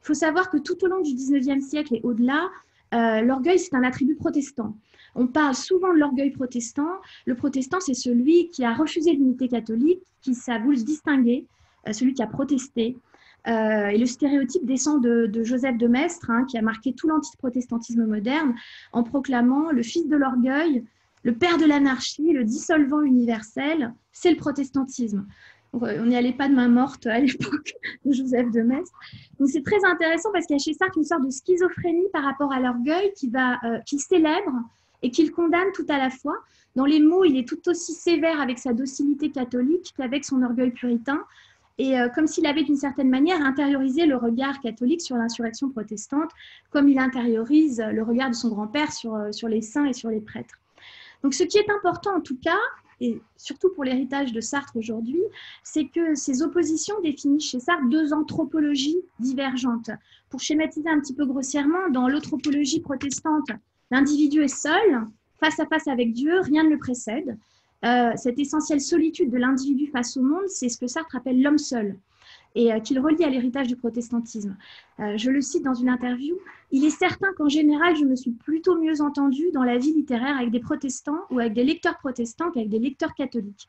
Il faut savoir que tout au long du XIXe siècle et au-delà, l'orgueil, c'est un attribut protestant. On parle souvent de l'orgueil protestant. Le protestant, c'est celui qui a refusé l'unité catholique, qui a voulu se distinguer, celui qui a protesté. Et le stéréotype descend de Joseph de Maistre, qui a marqué tout l'antiprotestantisme moderne, en proclamant le fils de l'orgueil, le père de l'anarchie, le dissolvant universel, c'est le protestantisme. Donc, on n'y allait pas de main morte à l'époque de Joseph de Maistre. Donc c'est très intéressant parce qu'il y a chez Sartre une sorte de schizophrénie par rapport à l'orgueil qu'il célèbre et qu'il condamne tout à la fois. Dans les mots, il est tout aussi sévère avec sa docilité catholique qu'avec son orgueil puritain. Et comme s'il avait d'une certaine manière intériorisé le regard catholique sur l'insurrection protestante, comme il intériorise le regard de son grand-père sur les saints et sur les prêtres. Donc ce qui est important en tout cas, et surtout pour l'héritage de Sartre aujourd'hui, c'est que ces oppositions définissent chez Sartre deux anthropologies divergentes. Pour schématiser un petit peu grossièrement, dans l'anthropologie protestante, l'individu est seul, face à face avec Dieu, rien ne le précède. Cette essentielle solitude de l'individu face au monde, c'est ce que Sartre appelle l'homme seul et qu'il relie à l'héritage du protestantisme. Je le cite dans une interview, « Il est certain qu'en général, je me suis plutôt mieux entendue dans la vie littéraire avec des protestants ou avec des lecteurs protestants qu'avec des lecteurs catholiques.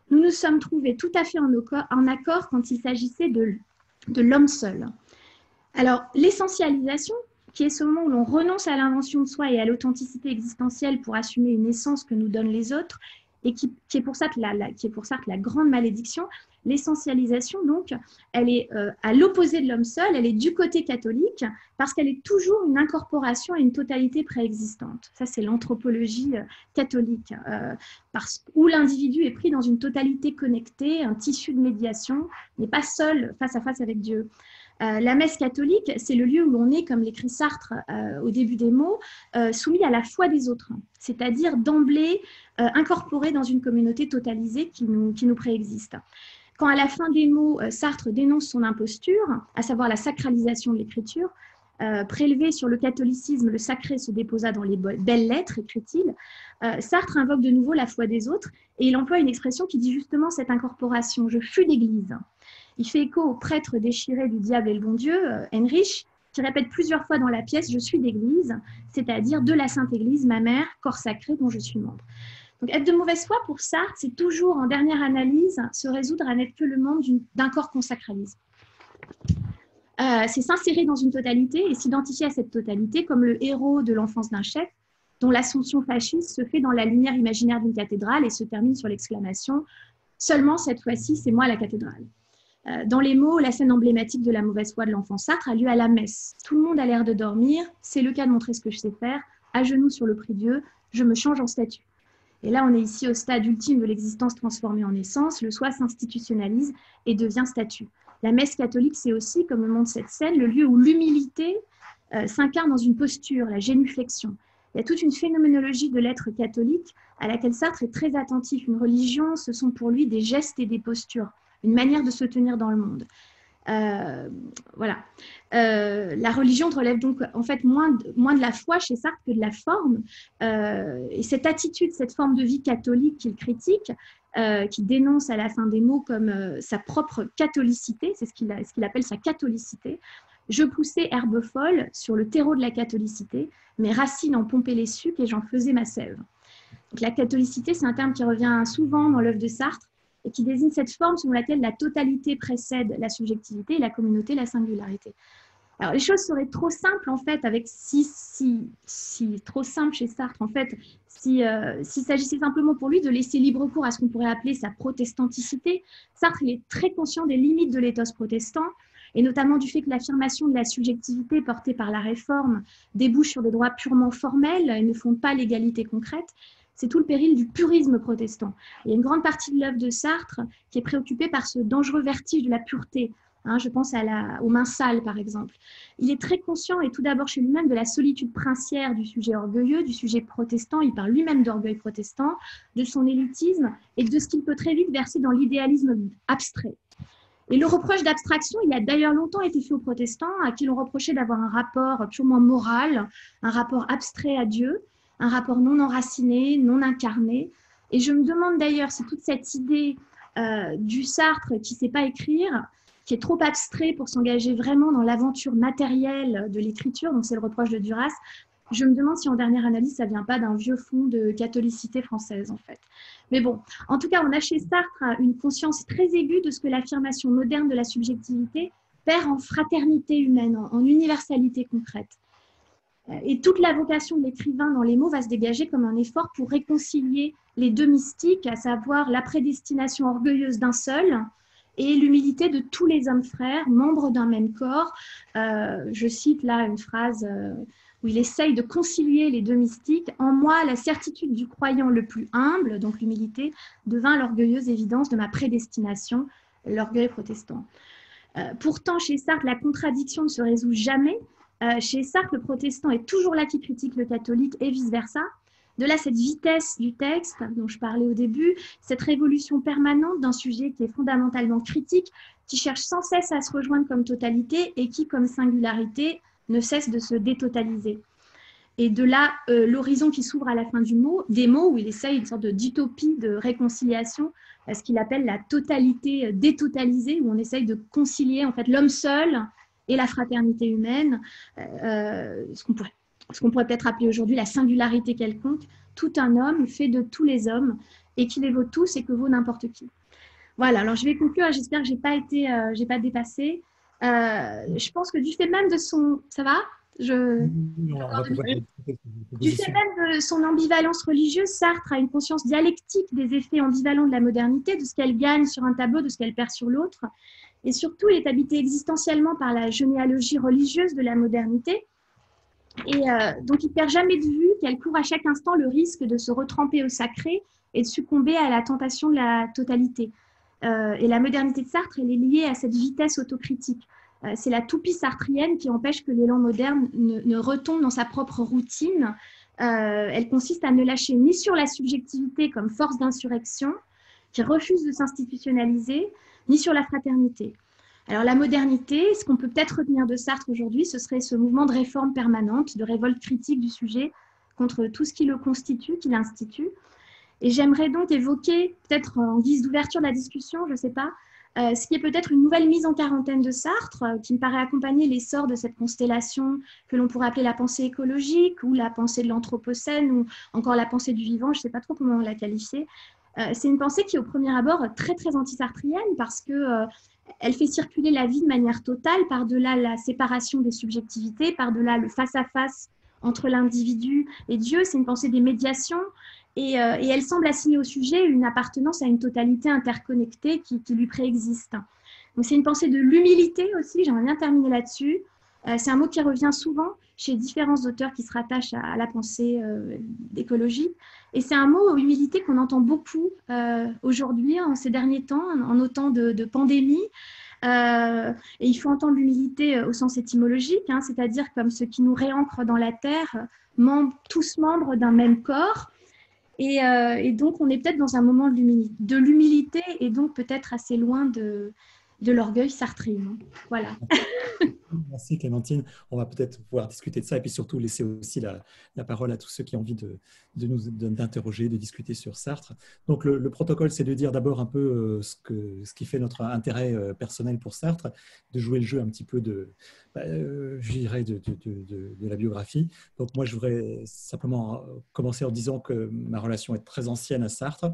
Nous nous sommes trouvés tout à fait en accord quand il s'agissait de l'homme seul. » Alors, l'essentialisation, qui est ce moment où l'on renonce à l'invention de soi et à l'authenticité existentielle pour assumer une essence que nous donnent les autres, et qui est pour ça que la grande malédiction, l'essentialisation, donc, elle est à l'opposé de l'homme seul, elle est du côté catholique, parce qu'elle est toujours une incorporation à une totalité préexistante. Ça, c'est l'anthropologie catholique, où l'individu est pris dans une totalité connectée, un tissu de médiation, n'est pas seul face à face avec Dieu. La messe catholique, c'est le lieu où l'on est, comme l'écrit Sartre au début des mots, soumis à la foi des autres, c'est-à-dire d'emblée incorporé dans une communauté totalisée qui nous préexiste. Quand à la fin des mots, Sartre dénonce son imposture, à savoir la sacralisation de l'écriture, prélevé sur le catholicisme, le sacré se déposa dans les belles lettres, écrit-il, Sartre invoque de nouveau la foi des autres et il emploie une expression qui dit justement cette incorporation, je fus d'église. Il fait écho au prêtre déchiré du diable et le bon Dieu, Heinrich, qui répète plusieurs fois dans la pièce « Je suis d'Église », c'est-à-dire de la Sainte Église, ma mère, corps sacré dont je suis membre. Donc être de mauvaise foi pour Sartre, c'est toujours, en dernière analyse, se résoudre à n'être que le membre d'un corps consacralisé. C'est s'insérer dans une totalité et s'identifier à cette totalité comme le héros de l'enfance d'un chef, dont l'assomption fasciste se fait dans la lumière imaginaire d'une cathédrale et se termine sur l'exclamation « Seulement cette fois-ci, c'est moi la cathédrale ». Dans les mots, la scène emblématique de la mauvaise foi de l'enfant Sartre a lieu à la messe. Tout le monde a l'air de dormir, c'est le cas de montrer ce que je sais faire, à genoux sur le prie-dieu, je me change en statue. Et là, on est ici au stade ultime de l'existence transformée en essence, le soi s'institutionnalise et devient statue. La messe catholique, c'est aussi, comme le montre cette scène, le lieu où l'humilité s'incarne dans une posture, la génuflexion. Il y a toute une phénoménologie de l'être catholique à laquelle Sartre est très attentif. Une religion, ce sont pour lui des gestes et des postures, une manière de se tenir dans le monde. Voilà. La religion relève donc en fait moins de la foi chez Sartre que de la forme. Et cette attitude, cette forme de vie catholique qu'il critique, qui dénonce à la fin des mots comme sa propre catholicité, c'est ce qu'il appelle sa catholicité. Je poussais herbe folle sur le terreau de la catholicité, mes racines en pompaient les sucs et j'en faisais ma sève. Donc, la catholicité, c'est un terme qui revient souvent dans l'œuvre de Sartre et qui désigne cette forme selon laquelle la totalité précède la subjectivité et la communauté la singularité. Alors, les choses seraient trop simples, en fait, avec trop simple chez Sartre, en fait, s'il s'agissait simplement pour lui de laisser libre cours à ce qu'on pourrait appeler sa protestanticité. Sartre, il est très conscient des limites de l'éthos protestant, et notamment du fait que l'affirmation de la subjectivité portée par la Réforme débouche sur des droits purement formels et ne font pas l'égalité concrète. C'est tout le péril du purisme protestant. Il y a une grande partie de l'œuvre de Sartre qui est préoccupée par ce dangereux vertige de la pureté. Je pense aux mains sales, par exemple. Il est très conscient, et tout d'abord chez lui-même, de la solitude princière du sujet orgueilleux, du sujet protestant. Il parle lui-même d'orgueil protestant, de son élitisme et de ce qu'il peut très vite verser dans l'idéalisme abstrait. Et le reproche d'abstraction, il a d'ailleurs longtemps été fait aux protestants, à qui l'on reprochait d'avoir un rapport purement moral, un rapport abstrait à Dieu, un rapport non enraciné, non incarné. Et je me demande d'ailleurs si toute cette idée du Sartre qui ne sait pas écrire, qui est trop abstrait pour s'engager vraiment dans l'aventure matérielle de l'écriture, donc c'est le reproche de Duras, je me demande si en dernière analyse, ça ne vient pas d'un vieux fond de catholicité française, en fait. Mais bon, en tout cas, on a chez Sartre une conscience très aiguë de ce que l'affirmation moderne de la subjectivité perd en fraternité humaine, en universalité concrète. Et toute la vocation de l'écrivain dans les mots va se dégager comme un effort pour réconcilier les deux mystiques, à savoir la prédestination orgueilleuse d'un seul et l'humilité de tous les hommes frères, membres d'un même corps. Je cite là une phrase où il essaye de concilier les deux mystiques. En moi, la certitude du croyant le plus humble, donc l'humilité, devint l'orgueilleuse évidence de ma prédestination, l'orgueil protestant. Pourtant, chez Sartre, la contradiction ne se résout jamais. Chez Sartre, le protestant est toujours là qui critique le catholique et vice-versa. De là, cette vitesse du texte dont je parlais au début, cette révolution permanente d'un sujet qui est fondamentalement critique, qui cherche sans cesse à se rejoindre comme totalité et qui, comme singularité, ne cesse de se détotaliser. Et de là, l'horizon qui s'ouvre à la fin des mots, où il essaye une sorte d'utopie de réconciliation, ce qu'il appelle la totalité détotalisée, où on essaye de concilier en fait l'homme seul et la fraternité humaine, ce qu'on pourrait peut-être appeler aujourd'hui la singularité quelconque, tout un homme fait de tous les hommes et qui les vaut tous et que vaut n'importe qui. Voilà, alors je vais conclure, j'espère que j'ai pas dépassé. Je pense que du fait même de son... Ça va ? Du fait même de son ambivalence religieuse, Sartre a une conscience dialectique des effets ambivalents de la modernité, de ce qu'elle gagne sur un tableau, de ce qu'elle perd sur l'autre. Et surtout, il est habité existentiellement par la généalogie religieuse de la modernité. Et donc, il ne perd jamais de vue qu'elle court à chaque instant le risque de se retremper au sacré et de succomber à la tentation de la totalité. Et la modernité de Sartre, elle est liée à cette vitesse autocritique. C'est la toupie sartrienne qui empêche que l'élan moderne ne retombe dans sa propre routine. Elle consiste à ne lâcher ni sur la subjectivité comme force d'insurrection, qui refuse de s'institutionnaliser, ni sur la fraternité. Alors la modernité, ce qu'on peut peut-être retenir de Sartre aujourd'hui, ce serait ce mouvement de réforme permanente, de révolte critique du sujet contre tout ce qui le constitue, qui l'institue. Et j'aimerais donc évoquer, peut-être en guise d'ouverture de la discussion, je ne sais pas, ce qui est peut-être une nouvelle mise en quarantaine de Sartre, qui me paraît accompagner l'essor de cette constellation que l'on pourrait appeler la pensée écologique ou la pensée de l'anthropocène ou encore la pensée du vivant, je ne sais pas trop comment la qualifier. C'est une pensée qui est au premier abord très très anti-sartrienne parce que elle fait circuler la vie de manière totale par-delà la séparation des subjectivités, par-delà le face-à-face entre l'individu et Dieu. C'est une pensée des médiations et elle semble assigner au sujet une appartenance à une totalité interconnectée qui lui préexiste. Donc c'est une pensée de l'humilité aussi, j'aimerais bien terminer là-dessus. C'est un mot qui revient souvent chez différents auteurs qui se rattachent à la pensée d'écologie. Et c'est un mot, humilité, qu'on entend beaucoup aujourd'hui, en ces derniers temps, en autant de pandémies. Et il faut entendre l'humilité au sens étymologique, hein, c'est-à-dire comme ce qui nous réancre dans la terre, tous membres d'un même corps. Et donc, on est peut-être dans un moment de l'humilité et donc peut-être assez loin de l'orgueil sartrien. Voilà. Merci Clémentine. On va peut-être pouvoir discuter de ça et puis surtout laisser aussi la parole à tous ceux qui ont envie d'interroger, de discuter sur Sartre. Donc le protocole, c'est de dire d'abord un peu ce qui fait notre intérêt personnel pour Sartre, de jouer le jeu un petit peu je dirais de la biographie. Donc moi, je voudrais simplement commencer en disant que ma relation est très ancienne à Sartre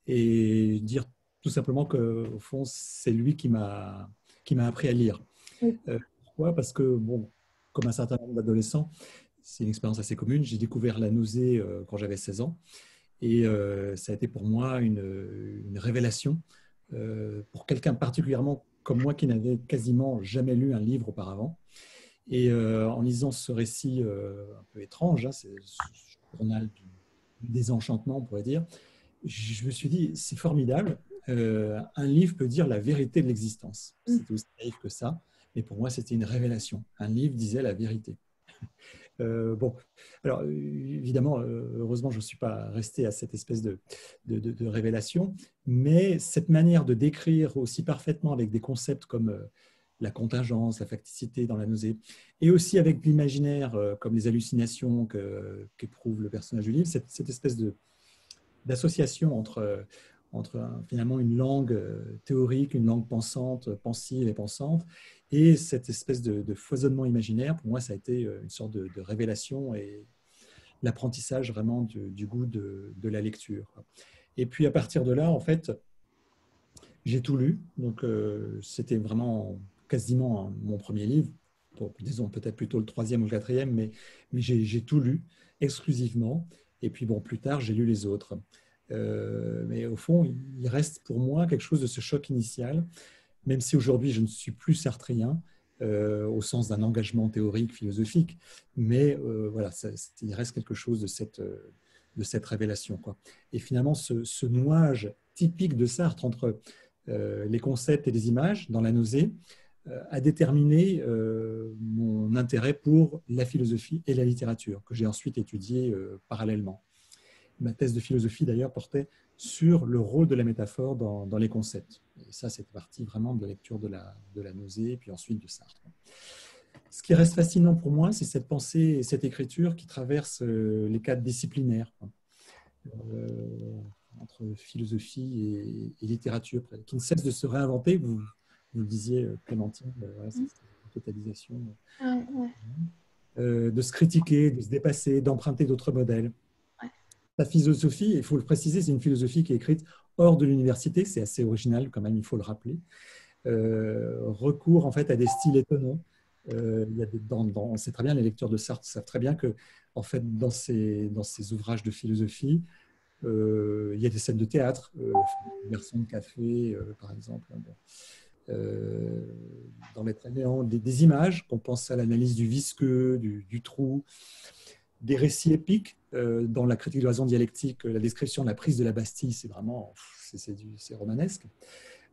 et dire tout simplement qu'au fond, c'est lui qui m'a appris à lire. Oui. Pourquoi ? Parce que, bon, comme un certain nombre d'adolescents, c'est une expérience assez commune. J'ai découvert la nausée quand j'avais 16 ans. Et ça a été pour moi une révélation pour quelqu'un particulièrement comme moi qui n'avait quasiment jamais lu un livre auparavant. Et en lisant ce récit un peu étrange, hein, c'est le journal du désenchantement, on pourrait dire, je me suis dit, c'est formidable. Un livre peut dire la vérité de l'existence. C'est aussi naïf que ça. Mais pour moi, c'était une révélation. Un livre disait la vérité. Bon, alors évidemment, heureusement, je ne suis pas resté à cette espèce de révélation, mais cette manière de décrire aussi parfaitement avec des concepts comme la contingence, la facticité dans la nausée, et aussi avec l'imaginaire comme les hallucinations qu'éprouve le personnage du livre, cette espèce d'association entre finalement une langue théorique, une langue pensante, pensive et pensante, et cette espèce de foisonnement imaginaire, pour moi, ça a été une sorte de révélation et l'apprentissage vraiment du goût de la lecture. Et puis à partir de là, en fait, j'ai tout lu, donc c'était vraiment quasiment mon premier livre, disons peut-être plutôt le troisième ou le quatrième, mais j'ai tout lu exclusivement, et puis bon, plus tard, j'ai lu les autres. Mais au fond, il reste pour moi quelque chose de ce choc initial, même si aujourd'hui je ne suis plus sartrien au sens d'un engagement théorique, philosophique, mais voilà, il reste quelque chose de cette révélation, quoi. Et finalement, ce nouage typique de Sartre entre les concepts et les images dans la nausée a déterminé mon intérêt pour la philosophie et la littérature, que j'ai ensuite étudié parallèlement. Ma thèse de philosophie, d'ailleurs, portait sur le rôle de la métaphore dans les concepts. Et ça, c'est parti vraiment de la lecture de la nausée, et puis ensuite de Sartre. Ce qui reste fascinant pour moi, c'est cette pensée et cette écriture qui traverse les cadres disciplinaires, entre philosophie et littérature, qui ne cesse de se réinventer. Vous le disiez, Clémentine, voilà, c'est une totalisation. De se critiquer, de se dépasser, d'emprunter d'autres modèles. La philosophie, il faut le préciser, c'est une philosophie qui est écrite hors de l'université, c'est assez original quand même, il faut le rappeler. Recours en fait à des styles étonnants. Il y a on sait très bien, les lecteurs de Sartre savent très bien que en fait, dans ces ouvrages de philosophie, il y a des scènes de théâtre, Garçon de café, par exemple. Dans Maître et Néant, des images, qu'on pense à l'analyse du visqueux, du trou, des récits épiques. Dans la critique de la raison dialectique, la description de la prise de la Bastille, c'est vraiment c'est romanesque.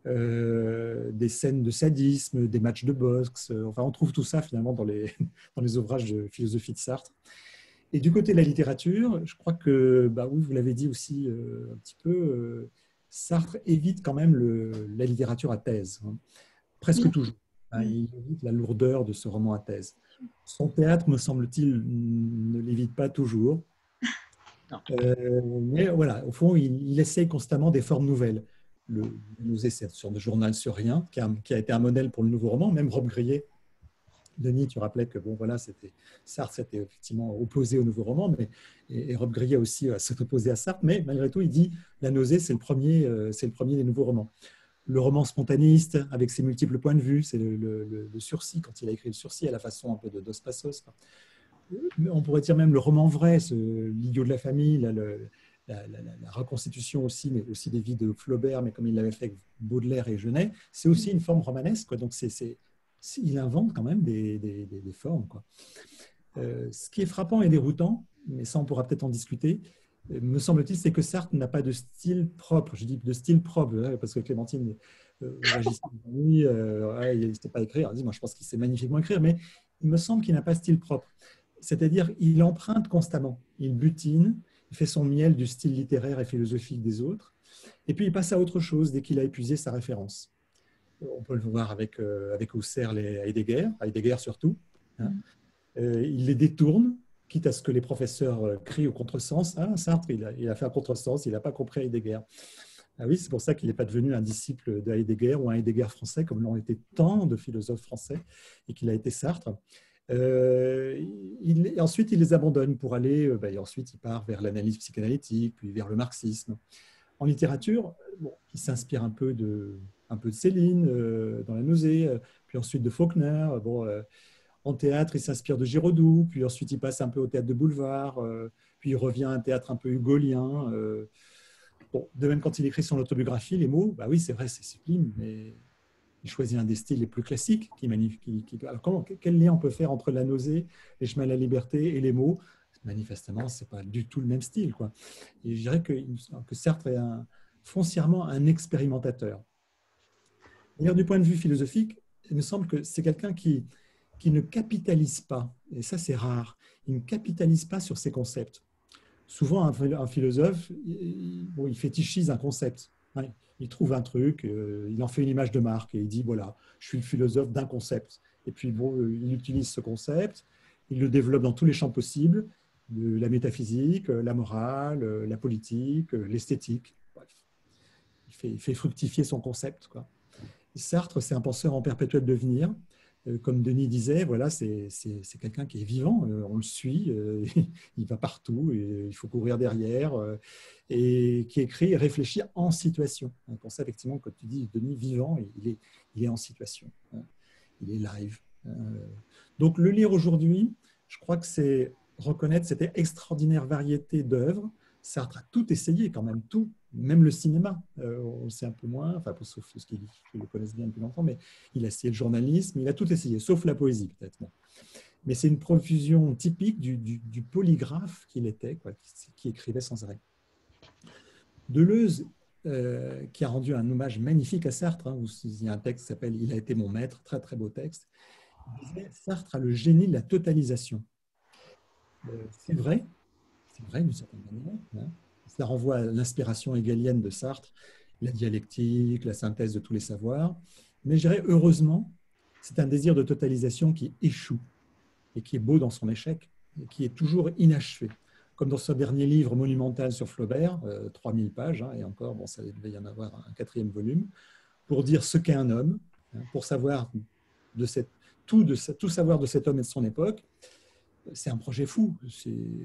Des scènes de sadisme, des matchs de boxe, enfin on trouve tout ça finalement dans les ouvrages de philosophie de Sartre. Et du côté de la littérature, je crois que, bah oui, vous l'avez dit aussi un petit peu, Sartre évite quand même la littérature à thèse, hein, presque toujours. Hein, il évite la lourdeur de ce roman à thèse. Son théâtre, me semble-t-il, ne l'évite pas toujours. Mais voilà, au fond, il essaye constamment des formes nouvelles. La nausée, c'est une sorte de journal sur rien, qui a été un modèle pour le nouveau roman. Même Rob Grillet, Denis, tu rappelais que bon, voilà, Sartre s'était effectivement opposé au nouveau roman, et Rob Grillet aussi s'est opposé à Sartre, mais malgré tout, il dit la nausée, c'est le premier des nouveaux romans. Le roman spontanéiste, avec ses multiples points de vue, c'est le sursis, quand il a écrit le sursis à la façon un peu de Dos Passos. On pourrait dire même le roman vrai, l'idiot de la famille, la reconstitution aussi, mais aussi des vies de Flaubert, mais comme il l'avait fait avec Baudelaire et Genet, c'est aussi une forme romanesque, quoi. Donc il invente quand même des formes, quoi. Ce qui est frappant et déroutant, mais ça on pourra peut-être en discuter, me semble-t-il, c'est que Sartre n'a pas de style propre. Je dis de style propre, parce que Clémentine, il ne sait pas écrire. Moi, je pense qu'il sait magnifiquement écrire, mais il me semble qu'il n'a pas de style propre. C'est-à-dire, il emprunte constamment, il butine, il fait son miel du style littéraire et philosophique des autres, et puis il passe à autre chose dès qu'il a épuisé sa référence. On peut le voir avec Husserl et Heidegger surtout. Hein. Il les détourne, quitte à ce que les professeurs crient au contresens. Ah, Sartre, il a fait un contresens, il n'a pas compris Heidegger. Ah oui, c'est pour ça qu'il n'est pas devenu un disciple de Heidegger ou un Heidegger français, comme l'ont été tant de philosophes français, et qu'il a été Sartre. Ensuite, il les abandonne pour aller, et ensuite il part vers l'analyse psychanalytique, puis vers le marxisme. En littérature, il s'inspire un peu de Céline dans La nausée, puis ensuite de Faulkner. En théâtre, il s'inspire de Giraudoux, puis ensuite il passe un peu au théâtre de boulevard, puis il revient à un théâtre un peu hugolien. De même, quand il écrit son autobiographie, les mots, oui, c'est vrai, c'est sublime, mais il choisit un des styles les plus classiques. Alors quel lien on peut faire entre La nausée, Les chemins de la liberté et les mots? Manifestement, ce n'est pas du tout le même style, quoi. Et je dirais que Sartre est foncièrement un expérimentateur. D'ailleurs, du point de vue philosophique, il me semble que c'est quelqu'un qui ne capitalise pas, et ça c'est rare, il ne capitalise pas sur ses concepts. Souvent, un philosophe, il fétichise un concept. Hein. Il trouve un truc, il en fait une image de marque et il dit, voilà, je suis le philosophe d'un concept. Et puis, il utilise ce concept, il le développe dans tous les champs possibles, la métaphysique, la morale, la politique, l'esthétique. Bref, il fait fructifier son concept, quoi. Sartre, c'est un penseur en perpétuel devenir. Comme Denis disait, voilà, c'est quelqu'un qui est vivant, on le suit, il va partout, et il faut courir derrière, et qui écrit et réfléchit en situation. Pour ça, effectivement, quand tu dis Denis vivant, il est en situation, il est live. Donc, le lire aujourd'hui, je crois que c'est reconnaître cette extraordinaire variété d'œuvres. Sartre a tout essayé, quand même, tout. Même le cinéma, on le sait un peu moins, sauf ceux qui le connaissent bien depuis longtemps, mais il a essayé le journalisme, il a tout essayé, sauf la poésie peut-être. Mais c'est une profusion typique du polygraphe qu'il était, quoi, qui écrivait sans arrêt. Deleuze, qui a rendu un hommage magnifique à Sartre, où il y a un texte qui s'appelle « Il a été mon maître », très très beau texte, il disait « Sartre a le génie de la totalisation ». C'est vrai d'une certaine manière, hein. Ça renvoie à l'inspiration hegelienne de Sartre, la dialectique, la synthèse de tous les savoirs. Mais je dirais, heureusement, c'est un désir de totalisation qui échoue et qui est beau dans son échec et qui est toujours inachevé. Comme dans ce dernier livre monumental sur Flaubert, 3000 pages, hein, et encore, ça devait y en avoir un 4e volume, pour dire ce qu'est un homme, hein, pour savoir tout savoir de cet homme et de son époque. C'est un projet fou,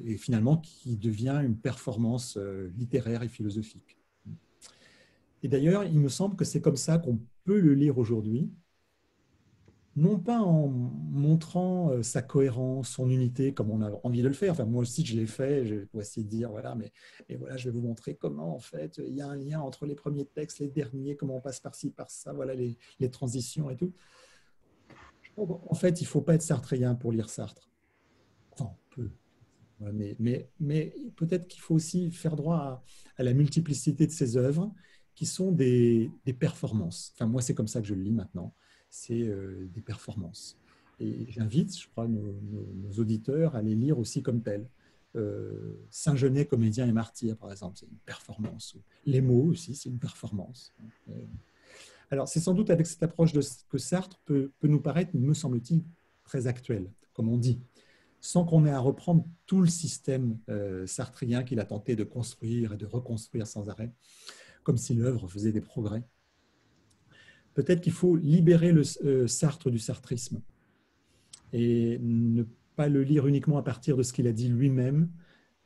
et finalement qui devient une performance littéraire et philosophique. Et d'ailleurs, il me semble que c'est comme ça qu'on peut le lire aujourd'hui, non pas en montrant sa cohérence, son unité, comme on a envie de le faire. Enfin, moi aussi, je l'ai fait, je vais essayer de dire, voilà, voilà, je vais vous montrer comment, en fait, il y a un lien entre les premiers textes, les derniers, comment on passe par-ci, par-ça, voilà, les transitions et tout. En fait, il ne faut pas être sartrien pour lire Sartre. Enfin, on peut. Mais peut-être qu'il faut aussi faire droit à la multiplicité de ses œuvres qui sont des performances. Enfin, moi, c'est comme ça que je le lis maintenant. C'est des performances. Et j'invite, je crois, nos auditeurs à les lire aussi comme tels. Saint-Genet, comédien et martyr, par exemple, c'est une performance. Les mots aussi, c'est une performance. Alors, c'est sans doute avec cette approche que Sartre peut nous paraître, me semble-t-il, très actuel, comme on dit, sans qu'on ait à reprendre tout le système sartrien qu'il a tenté de construire et de reconstruire sans arrêt. comme si l'œuvre faisait des progrès. Peut-être qu'il faut libérer le Sartre du sartrisme et ne pas le lire uniquement à partir de ce qu'il a dit lui-même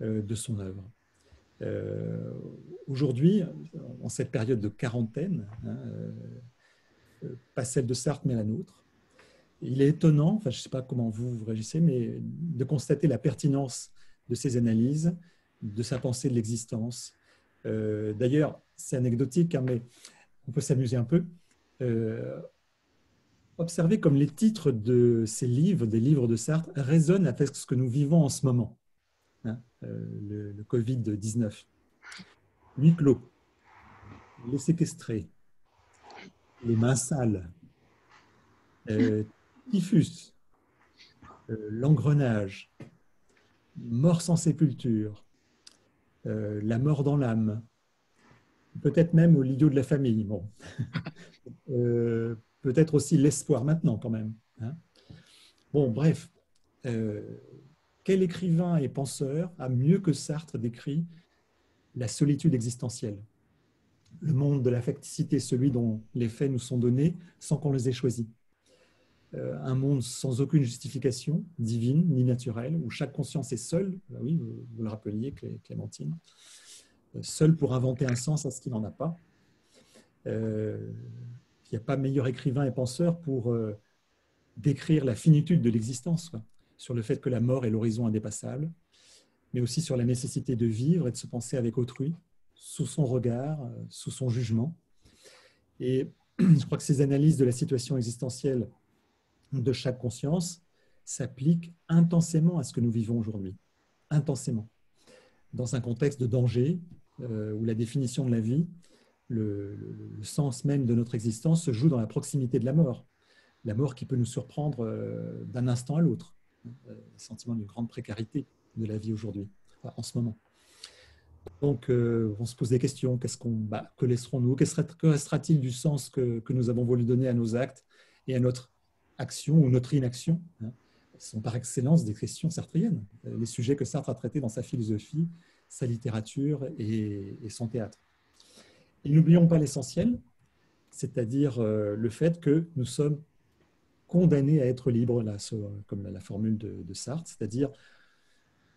de son œuvre. Aujourd'hui, en cette période de quarantaine, pas celle de Sartre, mais la nôtre, il est étonnant, enfin, je ne sais pas comment vous réagissez, mais de constater la pertinence de ses analyses, de sa pensée de l'existence. D'ailleurs, c'est anecdotique, hein, mais on peut s'amuser un peu. Observez comme les titres de ces livres, des livres de Sartre, résonnent avec ce que nous vivons en ce moment, hein, le Covid-19. Huis clos, les séquestrés, les mains sales, typhus, l'engrenage, mort sans sépulture, la mort dans l'âme, peut-être même au l'idiot de la famille. Bon. Peut-être aussi l'espoir maintenant quand même. Hein. Bon, bref, quel écrivain et penseur a mieux que Sartre décrit la solitude existentielle, le monde de l'affecticité, celui dont les faits nous sont donnés sans qu'on les ait choisis. Un monde sans aucune justification divine ni naturelle, où chaque conscience est seule, oui, vous le rappeliez, Clémentine, seule pour inventer un sens à ce qui n'en a pas. Il n'y a pas meilleur écrivain et penseur pour décrire la finitude de l'existence, sur le fait que la mort est l'horizon indépassable, mais aussi sur la nécessité de vivre et de se penser avec autrui, sous son regard, sous son jugement. Et je crois que ces analyses de la situation existentielle de chaque conscience s'appliquent intensément à ce que nous vivons aujourd'hui, intensément, dans un contexte de danger où la définition de la vie, le sens même de notre existence se joue dans la proximité de la mort qui peut nous surprendre d'un instant à l'autre, le sentiment d'une grande précarité de la vie aujourd'hui, en ce moment. Donc, on se pose des questions. Que laisserons-nous? Que restera-t-il du sens que nous avons voulu donner à nos actes et à notre action ou notre inaction? Ce sont par excellence des questions sartriennes, les sujets que Sartre a traités dans sa philosophie, sa littérature et son théâtre. Et n'oublions pas l'essentiel, c'est-à-dire le fait que nous sommes condamnés à être libres, là, comme la formule de Sartre, c'est-à-dire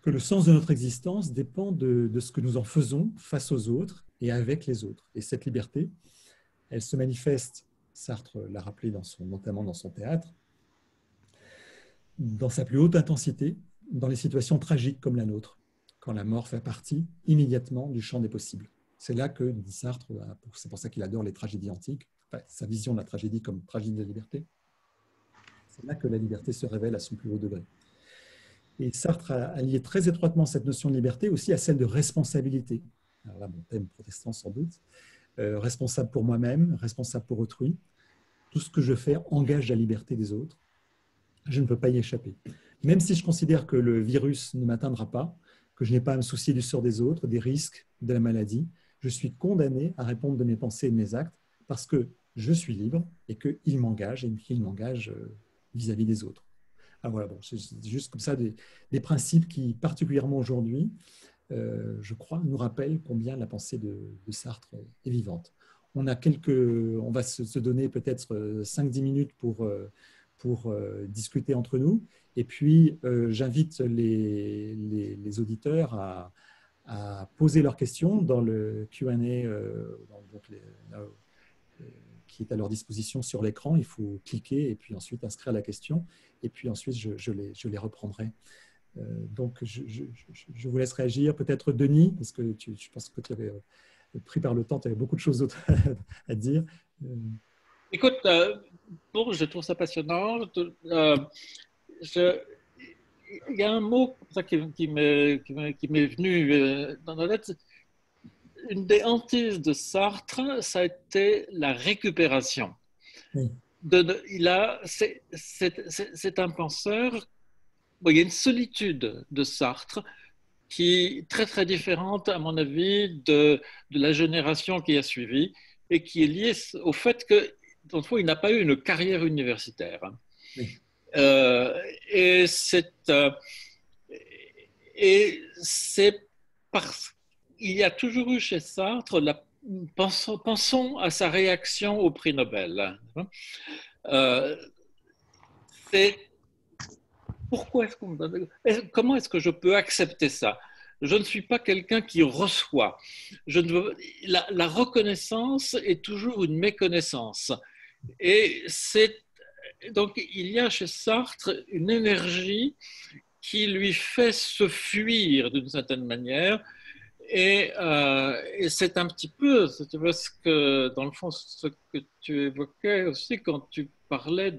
que le sens de notre existence dépend de ce que nous en faisons face aux autres et avec les autres. Et cette liberté, elle se manifeste, Sartre l'a rappelé notamment dans son théâtre, dans sa plus haute intensité, dans les situations tragiques comme la nôtre, quand la mort fait partie immédiatement du champ des possibles. C'est là que, dit Sartre, c'est pour ça qu'il adore les tragédies antiques, enfin, sa vision de la tragédie comme tragédie de la liberté, c'est là que la liberté se révèle à son plus haut degré. Et Sartre a lié très étroitement cette notion de liberté aussi à celle de responsabilité. Alors là, mon thème protestant sans doute. Responsable pour moi-même, responsable pour autrui. Tout ce que je fais engage la liberté des autres. Je ne peux pas y échapper. Même si je considère que le virus ne m'atteindra pas, que je n'ai pas à me soucier du sort des autres, des risques, de la maladie, je suis condamné à répondre de mes pensées et de mes actes parce que je suis libre et qu'il m'engage et qu'il m'engage vis-à-vis des autres. Alors voilà, bon, c'est juste comme ça des principes qui, particulièrement aujourd'hui, je crois, nous rappellent combien la pensée de Sartre est vivante. On va se donner peut-être 5-10 minutes pour discuter entre nous. Et puis, j'invite les auditeurs à poser leurs questions dans le Q&A qui est à leur disposition sur l'écran. Il faut cliquer et puis ensuite inscrire la question. Et puis ensuite, je les reprendrai. Donc, je vous laisse réagir. Peut-être Denis, parce que je pense que tu avais pris par le temps, tu avais beaucoup de choses d'autres à dire. Écoute, je trouve ça passionnant. Il y a un mot qui m'est venu dans la tête. Une des hantises de Sartre, ça a été la récupération. Oui. C'est un penseur. Bon, il y a une solitude de Sartre qui est très très différente, à mon avis, de la génération qui a suivi et qui est liée au fait que, d'autrefois, il n'a pas eu une carrière universitaire. Oui. Et c'est parce qu'il y a toujours eu chez Sartre pensons à sa réaction au prix Nobel. C'est pourquoi comment est-ce que je peux accepter ça? Je ne suis pas quelqu'un qui reçoit. La reconnaissance est toujours une méconnaissance. Et donc, il y a chez Sartre une énergie qui lui fait se fuir d'une certaine manière. Et c'est un petit peu, tu vois, dans le fond, ce que tu évoquais aussi quand tu parlais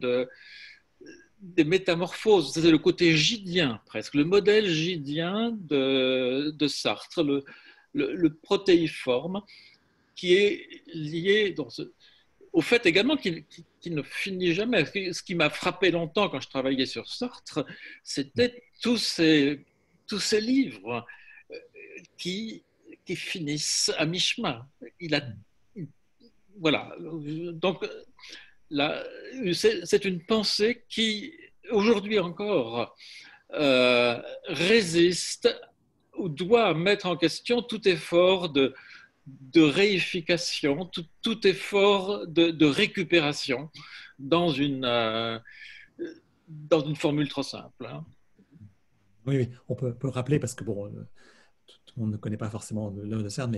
des métamorphoses. C'est le côté gidien, presque, le modèle gidien de Sartre, le protéiforme, qui est lié au fait également qu'il ne finit jamais. Ce qui m'a frappé longtemps quand je travaillais sur Sartre, c'était tous ces livres qui finissent à mi-chemin. Voilà. Donc, c'est une pensée qui, aujourd'hui encore, résiste ou doit mettre en question tout effort de réification, tout effort de récupération dans une formule trop simple. Hein. Oui, oui, on peut rappeler parce que bon, tout le monde ne connaît pas forcément l'œuvre de Sartre,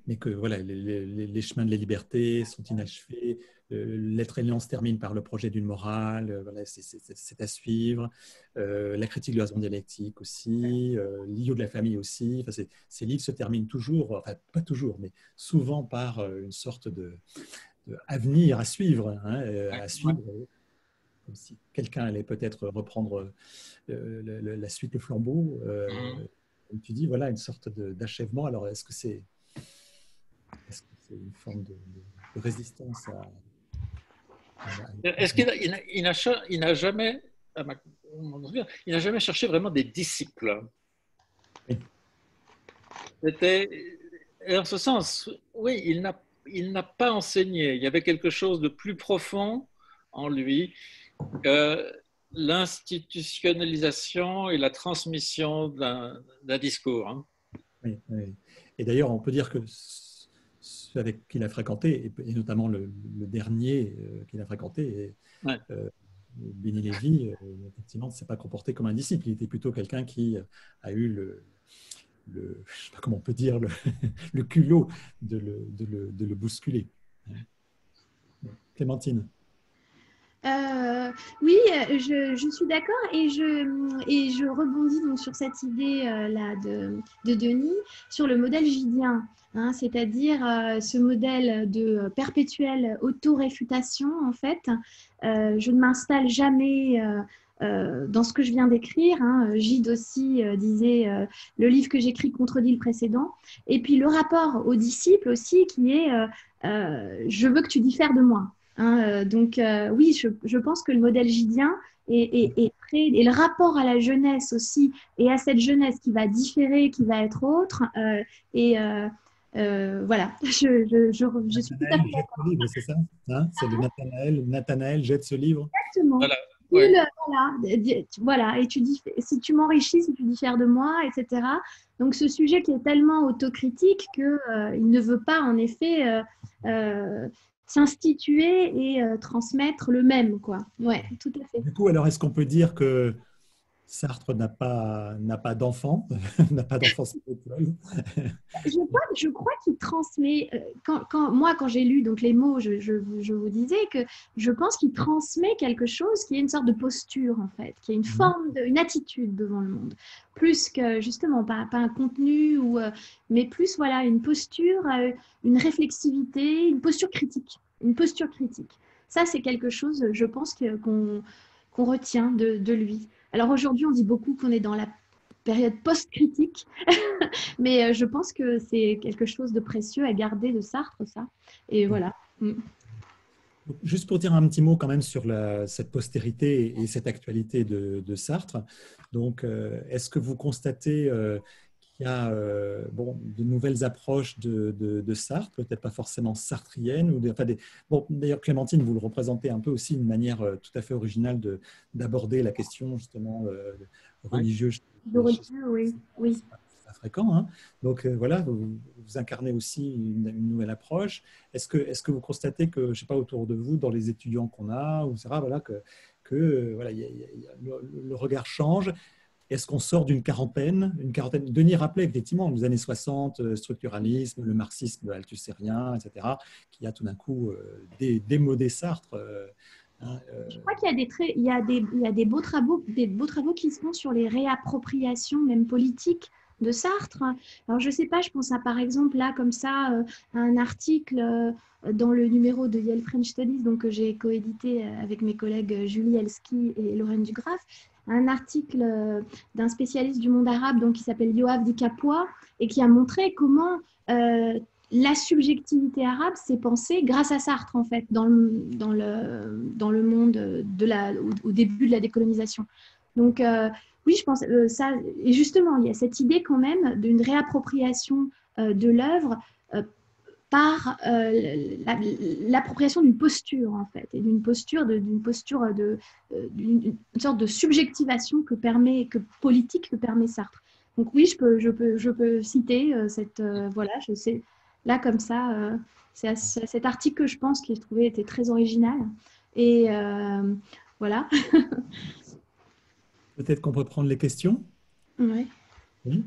mais que voilà, les chemins de la liberté sont inachevés. L'être aimant se termine par le projet d'une morale, voilà, c'est à suivre. La critique de la raison dialectique aussi, l'idiot de la famille aussi. Enfin, ces livres se terminent toujours, enfin pas toujours, mais souvent par une sorte de avenir à suivre, hein, à suivre. Comme si quelqu'un allait peut-être reprendre la suite, le flambeau. Comme tu dis, voilà, une sorte d'achèvement. Alors, est-ce que c'est une forme de résistance Est-ce qu'il n'a jamais, il n'a jamais cherché vraiment des disciples? Oui. Et en ce sens, oui, il n'a pas enseigné. Il y avait quelque chose de plus profond en lui que l'institutionnalisation et la transmission d'un discours. Hein. Oui, oui. Et d'ailleurs, on peut dire que ceux avec qui il a fréquenté, et notamment le dernier qu'il a fréquenté, Ouais. Benny Lévy, effectivement, ne s'est pas comporté comme un disciple. Il était plutôt quelqu'un qui a eu je ne sais pas comment on peut dire, le culot de le bousculer. Clémentine. Oui, je suis d'accord et je rebondis donc sur cette idée là de Denis sur le modèle gidien, hein, c'est-à-dire ce modèle de perpétuelle auto-réfutation en fait. Je ne m'installe jamais dans ce que je viens d'écrire. Hein. Gide aussi disait le livre que j'écris contredit le précédent. Et puis le rapport au disciple aussi qui est je veux que tu diffères de moi. Hein, donc oui, je pense que le modèle gidien est très, et le rapport à la jeunesse aussi, et à cette jeunesse qui va différer, qui va être autre, voilà, je suis tout à fait jette ce livre, c'est ça, hein, c'est le Nathanaël jette ce livre. exactement. Voilà. Ouais. Voilà, et tu dis, si tu m'enrichis, si tu diffères de moi, etc. Donc ce sujet qui est tellement autocritique qu'il ne veut pas en effet s'instituer et transmettre le même, quoi. Ouais, tout à fait. Du coup, alors, est-ce qu'on peut dire que Sartre n'a pas d'enfant, n'a pas d'enfant spirituel? Je crois qu'il transmet, quand j'ai lu donc les mots, je vous disais que je pense qu'il transmet quelque chose qui est une sorte de posture, en fait, qui est une forme, une attitude devant le monde, plus que justement, pas un contenu, mais plus voilà, une posture, une réflexivité, une posture critique. Une posture critique. Ça, c'est quelque chose, je pense, qu'on retient de lui. Alors aujourd'hui, on dit beaucoup qu'on est dans la période post-critique, mais je pense que c'est quelque chose de précieux à garder de Sartre, ça. Et voilà. Juste pour dire un petit mot quand même sur cette postérité et cette actualité de Sartre. Donc, est-ce que vous constatez qu'il y a de nouvelles approches de Sartre, peut-être pas forcément sartriennes, d'ailleurs Clémentine, vous le représentez un peu aussi une manière tout à fait originale d'aborder la question justement religieuse. Oui. pas fréquent, hein. Donc voilà, vous incarnez aussi une nouvelle approche. Est-ce que vous constatez que, je ne sais pas, autour de vous, dans les étudiants qu'on a, etc., voilà, voilà, le regard change? Est-ce qu'on sort d'une quarantaine? Denis rappelait effectivement les années 60, structuralisme, le marxisme althusserien, etc., qui a tout d'un coup démodé Sartre. Je crois qu'il y a il y a des beaux travaux qui se font sur les réappropriations, même politiques, de Sartre. Alors, je ne sais pas, je pense à par exemple, là, comme ça, à un article dans le numéro de Yale French Studies, donc, que j'ai coédité avec mes collègues Julie Elski et Lorraine Dugraf, un article d'un spécialiste du monde arabe donc, qui s'appelle Yoav Di Capua et qui a montré comment la subjectivité arabe s'est pensée grâce à Sartre, en fait, dans le monde au début de la décolonisation. Donc, oui, je pense ça. Et justement, il y a cette idée quand même d'une réappropriation de l'œuvre par l'appropriation d'une posture, en fait, et d'une sorte de subjectivation politique que permet Sartre. Donc oui, je peux citer voilà, je sais, là comme ça, c'est cet article que je pense qu'il trouvait était très original. Et voilà. Peut-être qu'on peut prendre les questions. Ouais. Oui.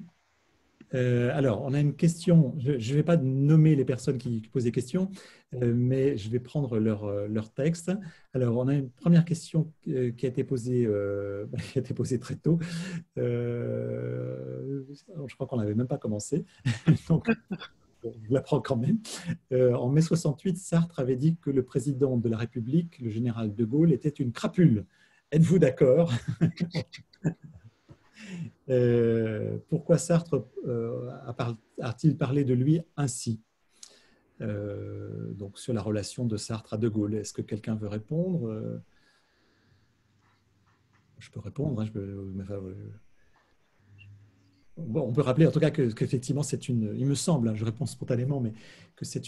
Alors, on a une question. Je ne vais pas nommer les personnes qui posent des questions, mais je vais prendre leur texte. Alors, on a une première question qui a été posée très tôt. Je crois qu'on n'avait même pas commencé. Donc, je la prends quand même. En mai 68, Sartre avait dit que le président de la République, le général de Gaulle, était une crapule. Êtes-vous d'accord? Pourquoi Sartre a-t-il parlé de lui ainsi? Donc sur la relation de Sartre à De Gaulle. Est-ce que quelqu'un veut répondre? Je peux répondre. Hein, bon, on peut rappeler en tout cas qu'effectivement c'est il me semble, hein, je réponds spontanément, mais que c'est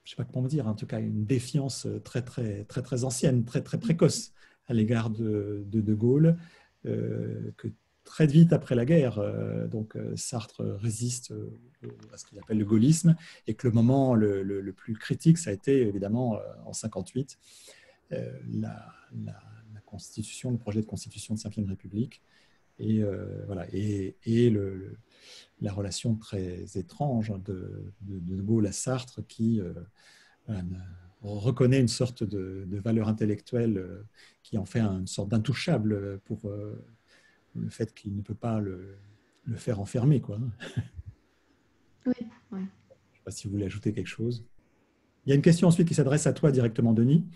je sais pas comment dire, en tout cas une défiance très très très très ancienne, très très précoce à l'égard de Gaulle, que très vite après la guerre, Sartre résiste à ce qu'il appelle le gaullisme, et que le moment le plus critique, ça a été évidemment en 58, la constitution, le projet de constitution de 5e République, et voilà, et la relation très étrange de Gaulle à Sartre qui reconnaît une sorte de valeur intellectuelle qui en fait une sorte d'intouchable pour le fait qu'il ne peut pas le faire enfermer, quoi. Oui, oui. Je ne sais pas si vous voulez ajouter quelque chose. Il y a une question ensuite qui s'adresse à toi directement, Denis.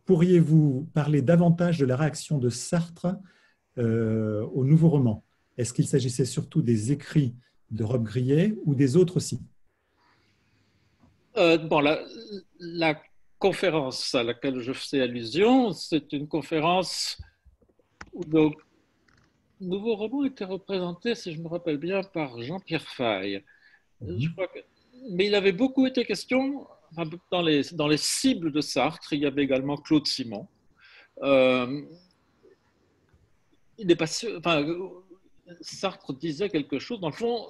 Pourriez-vous parler davantage de la réaction de Sartre au nouveau roman? Est-ce qu'il s'agissait surtout des écrits de Rob Grillet ou des autres aussi? Bon, la conférence à laquelle je fais allusion, c'est une conférence où le nouveau roman était représenté, si je me rappelle bien, par Jean-Pierre Faye. Je crois mais il avait beaucoup été question, dans les cibles de Sartre, il y avait également Claude Simon. Il n'est pas sûr, Sartre disait quelque chose, dans le fond,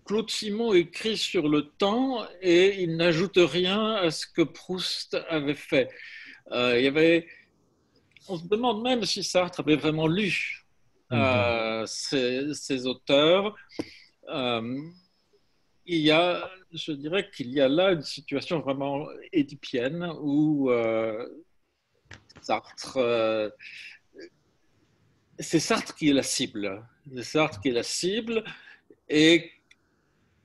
Claude Simon écrit sur le temps et il n'ajoute rien à ce que Proust avait fait. On se demande même si Sartre avait vraiment lu ces auteurs. Je dirais qu'il y a là une situation vraiment édipienne où Sartre, c'est Sartre qui est la cible. C'est Sartre qui est la cible et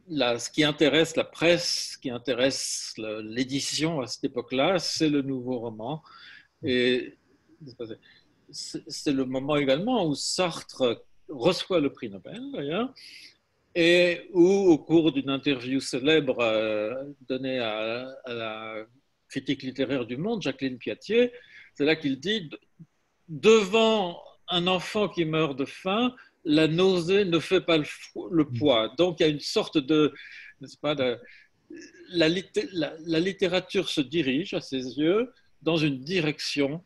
ce qui intéresse la presse, ce qui intéresse l'édition à cette époque-là, c'est le nouveau roman. Et c'est le moment également où Sartre reçoit le prix Nobel, d'ailleurs, et où, au cours d'une interview célèbre donnée à la critique littéraire du Monde, Jacqueline Piatier, c'est là qu'il dit « Devant un enfant qui meurt de faim, la nausée ne fait pas le poids. » Donc, il y a une sorte de, n'est-ce pas, la littérature se dirige, à ses yeux, dans une direction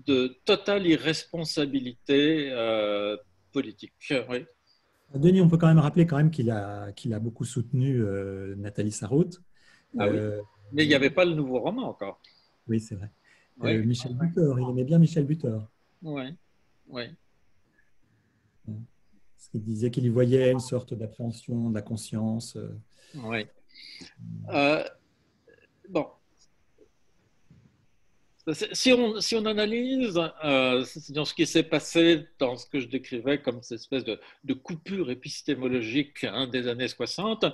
de totale irresponsabilité politique. Oui. Denis, on peut quand même rappeler quand même qu'il a beaucoup soutenu Nathalie Sarraute. Ah oui, mais il n'y avait pas le nouveau roman encore. Oui, c'est vrai. Oui, Michel Butor, il aimait bien Michel Butor. oui, oui. Parce qu'il disait qu'il y voyait une sorte d'appréhension de la conscience. Oui. Bon. Si on analyse dans ce qui s'est passé dans ce que je décrivais comme cette espèce de coupure épistémologique des années 60,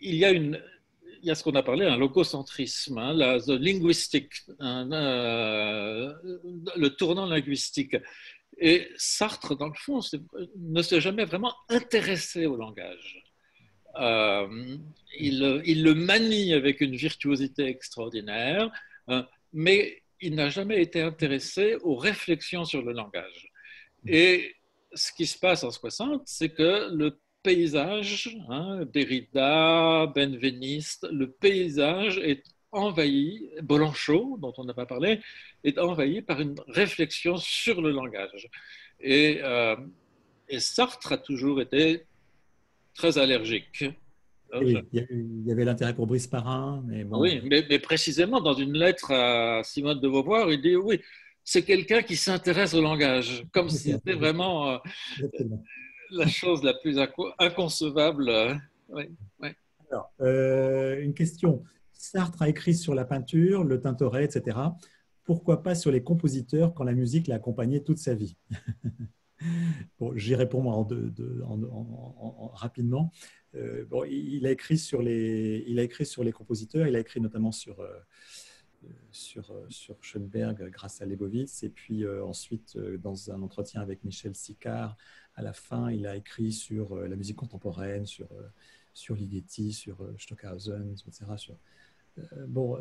il y a ce qu'on a parlé, un logocentrisme, the linguistic, le tournant linguistique. Et Sartre, dans le fond, ne s'est jamais vraiment intéressé au langage. Il le manie avec une virtuosité extraordinaire, mais il n'a jamais été intéressé aux réflexions sur le langage. Et ce qui se passe en 60, c'est que le paysage, Derrida, Benveniste, le paysage est envahi, Bolanchot, dont on n'a pas parlé, est envahi par une réflexion sur le langage. Et Sartre a toujours été très allergique. Oui, il y avait l'intérêt pour Brice Parrain. Mais bon. Oui, mais précisément dans une lettre à Simone de Beauvoir, il dit oui, c'est quelqu'un qui s'intéresse au langage, comme si c'était vraiment la chose la plus inconcevable. Oui, oui. Alors, une question. Sartre a écrit sur la peinture, le Tintoret, etc. Pourquoi pas sur les compositeurs quand la musique l'a accompagné toute sa vie? Bon, j'y réponds rapidement. Bon, il a écrit sur les compositeurs, il a écrit notamment sur Schoenberg grâce à Leibowitz, et puis ensuite dans un entretien avec Michel Sicard, à la fin, il a écrit sur la musique contemporaine, sur Ligeti, sur Stockhausen, etc. Bon,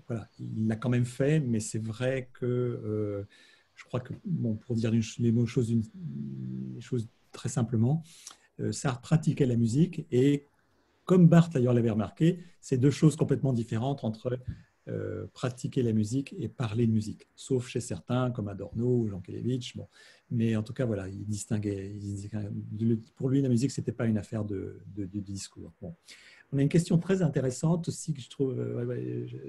voilà, il l'a quand même fait, mais c'est vrai que je crois que, bon, pour dire les choses très simplement, Sartre pratiquait la musique et, comme Barthes d'ailleurs l'avait remarqué, c'est deux choses complètement différentes entre pratiquer la musique et parler de musique, sauf chez certains comme Adorno ou Jankélévitch. Bon. Mais en tout cas, voilà, il distinguait. Pour lui, la musique, ce n'était pas une affaire de discours. Bon. On a une question très intéressante aussi que je trouve.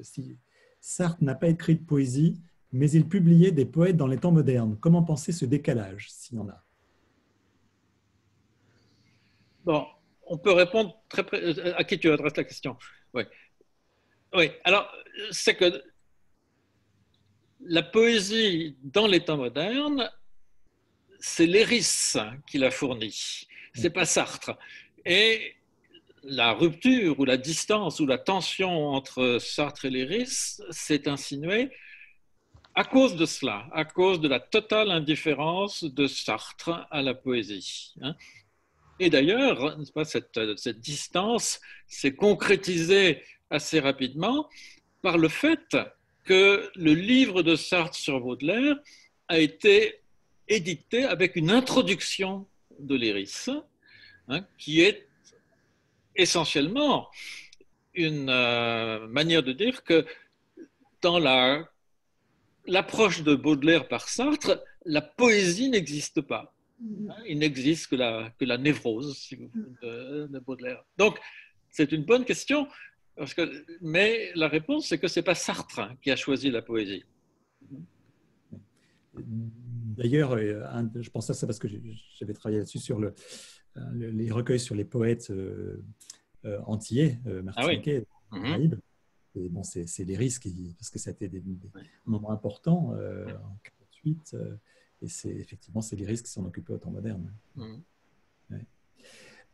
Si Sartre n'a pas écrit de poésie, mais il publiait des poètes dans les temps modernes. Comment penser ce décalage, s'il y en a? Bon, on peut répondre à qui tu adresses la question. Oui. Oui, alors, c'est que la poésie dans les temps modernes, c'est Léris qui l'a fournie, c'est pas Sartre. Et la rupture ou la distance ou la tension entre Sartre et Léris s'est insinuée à cause de cela, à cause de la totale indifférence de Sartre à la poésie. Et d'ailleurs, cette distance s'est concrétisée assez rapidement par le fait que le livre de Sartre sur Baudelaire a été édité avec une introduction de Léris, qui est essentiellement une manière de dire que dans l'approche de Baudelaire par Sartre, la poésie n'existe pas. Il n'existe que la névrose de Baudelaire. Donc, c'est une bonne question, mais la réponse, c'est que ce n'est pas Sartre qui a choisi la poésie. D'ailleurs, je pense à ça parce que j'avais travaillé là-dessus sur les recueils sur les poètes antillais, martiniquais, Caraïbes. Et bon, c'est les risques, parce que ça a été des moments importants en 1948, et effectivement, c'est les risques qui s'en occupaient au temps moderne.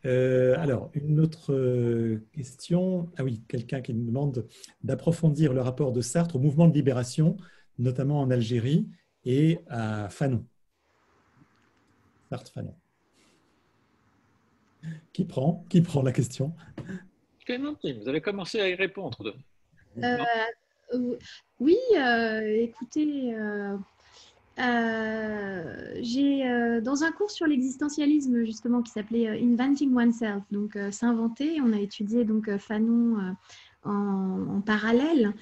Alors, une autre question. Ah oui, quelqu'un qui nous demande d'approfondir le rapport de Sartre au mouvement de libération, notamment en Algérie et à Fanon. Sartre-Fanon. Qui prend la question? Clémentine, vous avez commencé à y répondre. Oui, écoutez, j'ai dans un cours sur l'existentialisme justement qui s'appelait Inventing Oneself, donc s'inventer, on a étudié donc Fanon en parallèle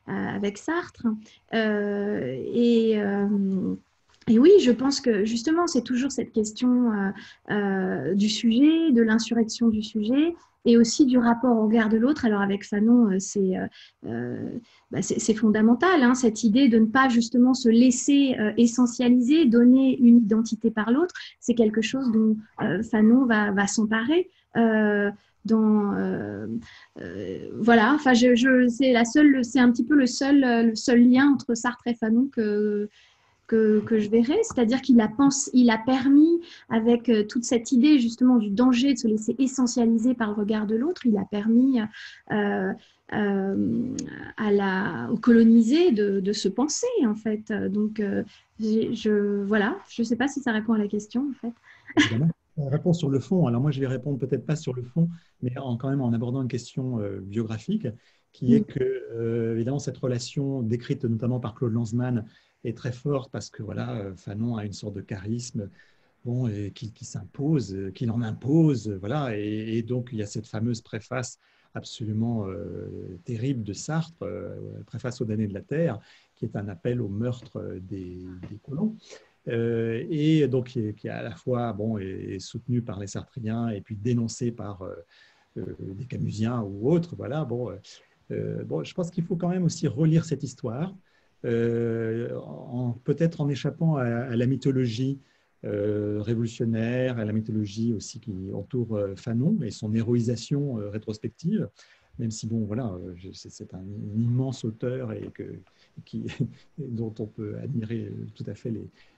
avec Sartre et Et oui, je pense que justement, c'est toujours cette question du sujet, de l'insurrection du sujet, et aussi du rapport au regard de l'autre. Alors avec Fanon, c'est fondamental, hein, cette idée de ne pas justement se laisser essentialiser, donner une identité par l'autre. C'est quelque chose dont Fanon va s'emparer. Dans voilà, enfin c'est un petit peu le seul lien entre Sartre et Fanon que je verrais, c'est-à-dire il a permis, avec toute cette idée justement du danger de se laisser essentialiser par le regard de l'autre, il a permis euh, aux colonisés de se penser en fait. Donc voilà, je ne sais pas si ça répond à la question en fait. Évidemment. Réponse sur le fond. Alors moi, je vais répondre peut-être pas sur le fond, mais quand même en abordant une question biographique, qui est Mm. que, évidemment, cette relation décrite notamment par Claude Lanzmann est très forte parce que voilà, Fanon a une sorte de charisme, bon, et qui s'impose, qu'il en impose, voilà, et donc il y a cette fameuse préface absolument terrible de Sartre, préface aux damnés de la terre, qui est un appel au meurtre des colons. Et donc qui est à la fois bon, est soutenu par les Sartriens et puis dénoncé par des Camusiens ou autres. Voilà, bon, bon, je pense qu'il faut quand même aussi relire cette histoire, peut-être en échappant à la mythologie révolutionnaire, à la mythologie aussi qui entoure Fanon et son héroïsation rétrospective, même si, bon, voilà, c'est un immense auteur qui, dont on peut admirer tout à fait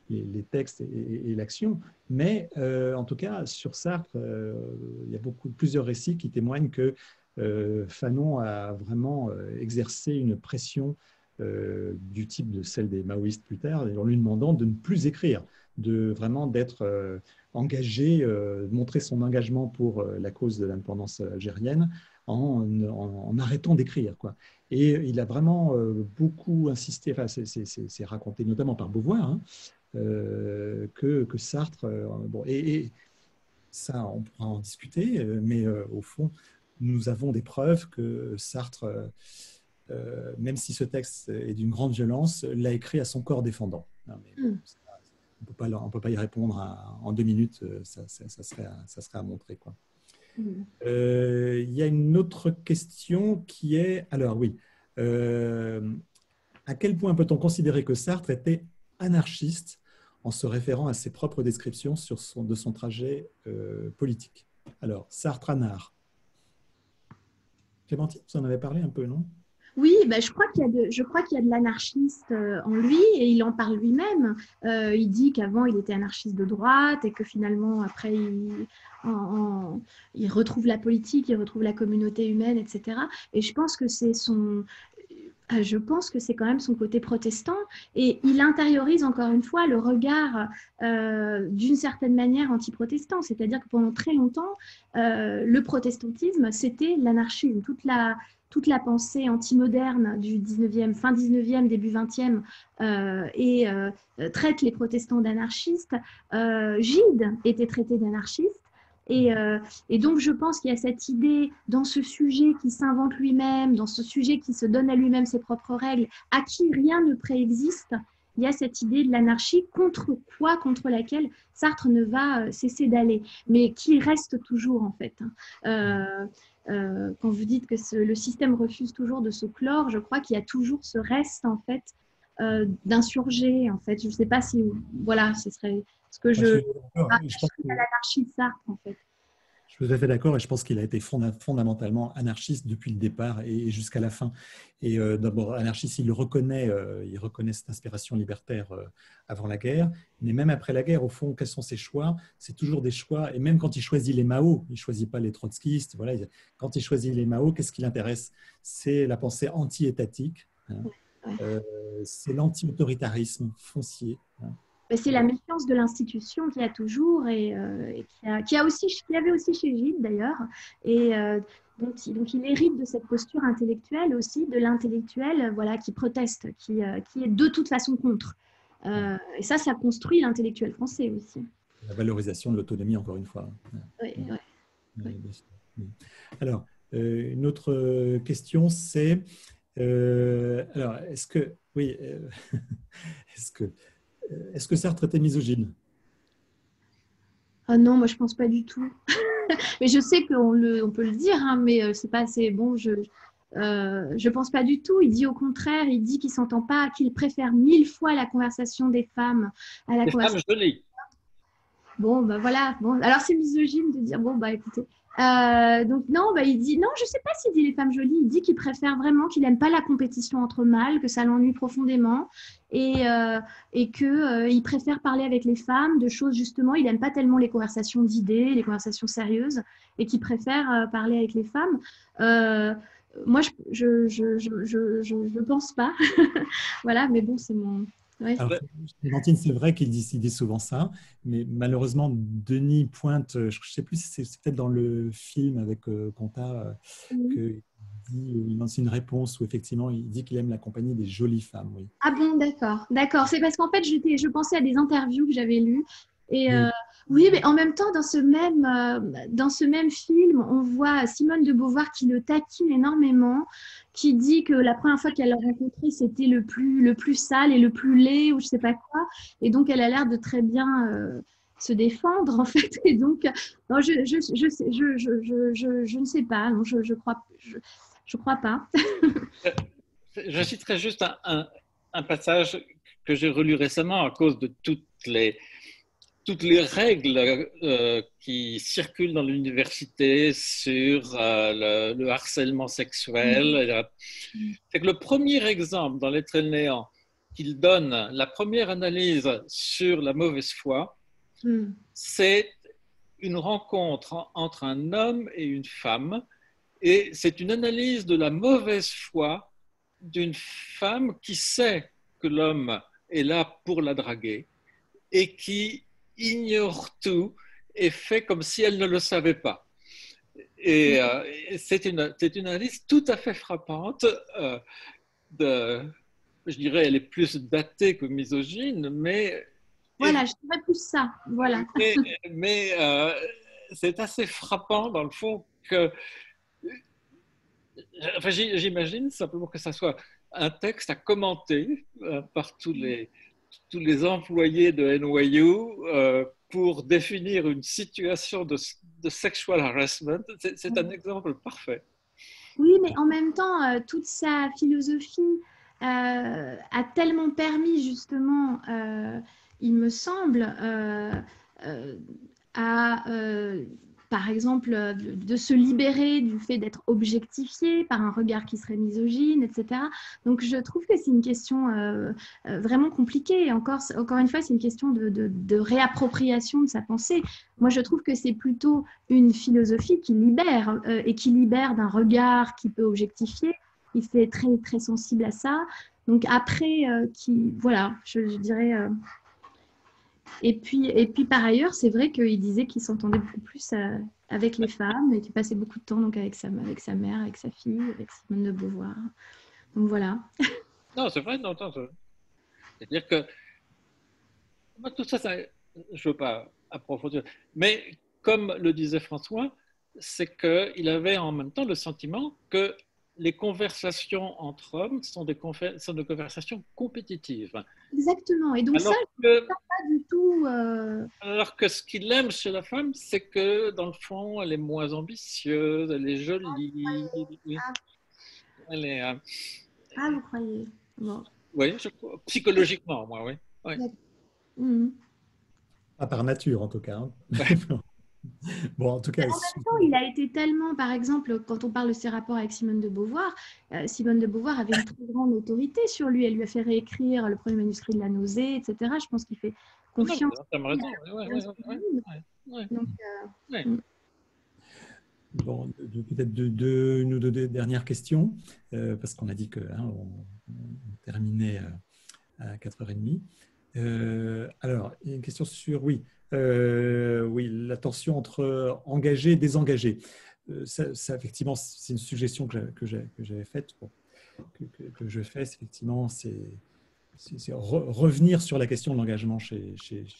les textes et l'action. Mais en tout cas, sur Sartre, il y a plusieurs récits qui témoignent que Fanon a vraiment exercé une pression du type de celle des maoïstes plus tard, en lui demandant de ne plus écrire, vraiment d'être engagé, de montrer son engagement pour la cause de l'indépendance algérienne en arrêtant d'écrire, quoi. Et il a vraiment beaucoup insisté, enfin, c'est raconté notamment par Beauvoir, hein, que Sartre, bon, et ça, on pourra en discuter, mais au fond, nous avons des preuves que Sartre, même si ce texte est d'une grande violence, l'a écrit à son corps défendant. Non, mais bon, Mm. on peut pas y répondre en 2 minutes, ça serait à montrer, quoi. Mm. Il y a une autre question qui est, alors oui, euh, à quel point peut-on considérer que Sartre était anarchiste en se référant à ses propres descriptions de son trajet politique? Alors, Sartre anard. Clémentine, vous en avez parlé un peu, non? Oui, ben, je crois qu'il y a de l'anarchiste en lui et il en parle lui-même. Il dit qu'avant il était anarchiste de droite et que finalement après il retrouve la politique, il retrouve la communauté humaine, etc. Et je pense que c'est quand même son côté protestant et il intériorise encore une fois le regard d'une certaine manière anti-protestant. C'est-à-dire que pendant très longtemps, le protestantisme, c'était l'anarchisme. Toute la pensée anti-moderne du 19e, fin 19e, début 20e, traite les protestants d'anarchistes. Gide était traité d'anarchiste. Et donc, je pense qu'il y a cette idée dans ce sujet qui s'invente lui-même, dans ce sujet qui se donne à lui-même ses propres règles, à qui rien ne préexiste. Il y a cette idée de l'anarchie contre laquelle Sartre ne va cesser d'aller, mais qui reste toujours en fait. Quand vous dites que le système refuse toujours de se clore, je crois qu'il y a toujours ce reste en fait d'insurgés. En fait, je ne sais pas si voilà, ce serait ce que Je je suis d'accord. Je pense à l'anarchie de Sartre en fait. Je suis tout à fait d'accord et je pense qu'il a été fondamentalement anarchiste depuis le départ et jusqu'à la fin. Et d'abord, anarchiste, il reconnaît cette inspiration libertaire avant la guerre, mais même après la guerre, au fond, quels sont ses choix? C'est toujours des choix, et même quand il choisit les Mao, il ne choisit pas les trotskistes, voilà, quand il choisit les Mao, qu'est-ce qui l'intéresse? C'est la pensée anti-étatique, hein. Ouais. Euh, c'est l'anti-autoritarisme foncier, hein. C'est la méfiance de l'institution qu'il y a toujours et qui avait aussi chez Gide d'ailleurs. Et donc il hérite de cette posture intellectuelle aussi, de l'intellectuel voilà, qui proteste, qui est de toute façon contre. Et ça construit l'intellectuel français aussi. La valorisation de l'autonomie, encore une fois. Ouais, ouais, ouais. Bien sûr. Alors, une autre question, c'est alors, est-ce que, oui, est-ce que Est-ce que Sartre était misogyne? Ah non, moi je pense pas du tout. Mais je sais on peut le dire, hein, mais c'est pas assez bon. Je pense pas du tout. Il dit au contraire, il dit qu'il s'entend pas, qu'il préfère 1000 fois la conversation des femmes à la Les femmes conversation. jolies. Bon, bah voilà. Bon, alors c'est misogyne de dire bon bah écoutez. Donc non, bah il dit non, je sais pas s'il dit les femmes jolies. Il dit qu'il préfère vraiment, qu'il aime pas la compétition entre mâles, que ça l'ennuie profondément et que il préfère parler avec les femmes de choses justement. Il aime pas tellement les conversations d'idées, les conversations sérieuses, et qu'il préfère parler avec les femmes. Euh, Moi, je pense pas. Voilà, mais bon, c'est mon. Ouais. Alors, Valentine, c'est vrai qu'il dit souvent ça, mais malheureusement, Denis pointe, je ne sais plus si c'est peut-être dans le film avec Conta, qu'il il lance une réponse où effectivement il dit qu'il aime la compagnie des jolies femmes. Oui. Ah bon, d'accord, d'accord. C'est parce qu'en fait, je pensais à des interviews que j'avais lues. Et Oui. oui, mais en même temps, dans ce même film, on voit Simone de Beauvoir qui le taquine énormément, qui dit que la première fois qu'elle l'a rencontré, c'était le plus sale et le plus laid, ou je sais pas quoi. Et donc, elle a l'air de très bien se défendre, en fait. Et donc, non, je ne sais pas. Non, je crois pas. Je citerai juste un passage que j'ai relu récemment à cause de toutes les règles qui circulent dans l'université sur le harcèlement sexuel. C'est que le premier exemple dans l'être et le néant qu'il donne, la première analyse sur la mauvaise foi, c'est une rencontre entre un homme et une femme, et c'est une analyse de la mauvaise foi d'une femme qui sait que l'homme est là pour la draguer et qui ignore tout et fait comme si elle ne le savait pas. Et c'est une analyse tout à fait frappante. Je dirais, elle est plus datée que misogyne, mais Voilà, je dirais plus ça. Voilà. mais c'est assez frappant dans le fond que, enfin, j'imagine simplement que ça soit un texte à commenter par tous les employés de NYU pour définir une situation de sexual harassment. C'est un exemple parfait. Oui, mais en même temps, toute sa philosophie a tellement permis justement, il me semble, euh, à, par exemple, de se libérer du fait d'être objectifié par un regard qui serait misogyne, etc. Donc, je trouve que c'est une question vraiment compliquée. Encore une fois, c'est une question de réappropriation de sa pensée. Moi, je trouve que c'est plutôt une philosophie qui libère et qui libère d'un regard qui peut objectifier. Il fait très, très sensible à ça. Donc, après, voilà, je dirais. Et puis par ailleurs, c'est vrai qu'il disait qu'il s'entendait beaucoup plus avec les femmes et qu'il passait beaucoup de temps donc, avec sa mère, avec sa fille, avec Simone de Beauvoir. Donc voilà. Non, c'est vrai, non, c'est-à-dire que moi, tout ça, je ne veux pas approfondir, mais comme le disait François, c'est qu'il avait en même temps le sentiment que les conversations entre hommes sont des conversations compétitives. Exactement. Et donc ça, Alors je ne que, sais pas du tout. alors que ce qu'il aime chez la femme, c'est que dans le fond, elle est moins ambitieuse, elle est jolie, Ah, elle est, ah, vous croyez. Bon. oui, psychologiquement, moi, oui. Oui. Mhm. Pas par nature, en tout cas. Hein. Ouais. Bon, en tout cas, En même temps, il a été tellement, par exemple, quand on parle de ses rapports avec Simone de Beauvoir, Simone de Beauvoir avait une très grande autorité sur lui. Elle lui a fait réécrire le premier manuscrit de La Nausée, etc. Je pense qu'il fait Non, confiance. tu as raison. Ouais, ouais, ouais, ouais, Donc, ouais. bon, peut-être une ou deux dernières questions, parce qu'on a dit qu'on on terminait à 4h30. Alors, il y a une question sur, oui, la tension entre engagé et désengagé. Ça, effectivement, c'est une suggestion que j'avais faite, que je fais, effectivement, c'est revenir sur la question de l'engagement chez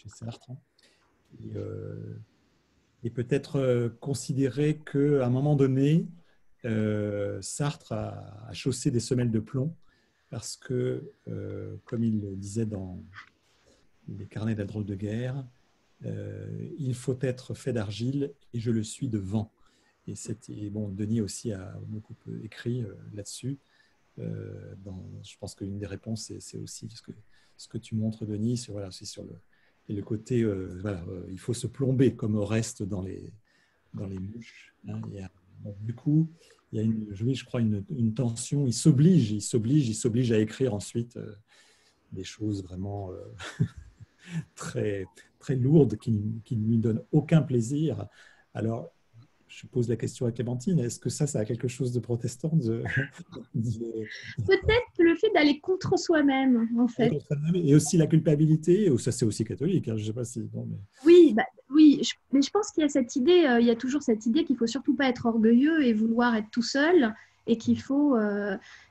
Sartre. Hein. Et peut-être considérer qu'à un moment donné, Sartre a chaussé des semelles de plomb parce que, comme il le disait les carnets de la drôle de guerre. Il faut être fait d'argile et je le suis de vent. Et bon, Denis aussi a beaucoup écrit là-dessus. Je pense qu'une des réponses, c'est aussi ce que tu montres, Denis, sur le côté, il faut se plomber comme au reste dans les mouches. Hein. Du coup, il y a je crois, une tension. Il s'oblige à écrire ensuite des choses vraiment très, très lourdes qui ne lui donnent aucun plaisir. Alors, je pose la question à Clémentine, est-ce que ça a quelque chose de protestant Peut-être le fait d'aller contre soi-même, en fait. Et aussi la culpabilité, ou ça c'est aussi catholique, hein, je ne sais pas si... Non, mais... Oui, mais je pense qu'il y a cette idée, il y a toujours cette idée qu'il ne faut surtout pas être orgueilleux et vouloir être tout seul, et qu'il faut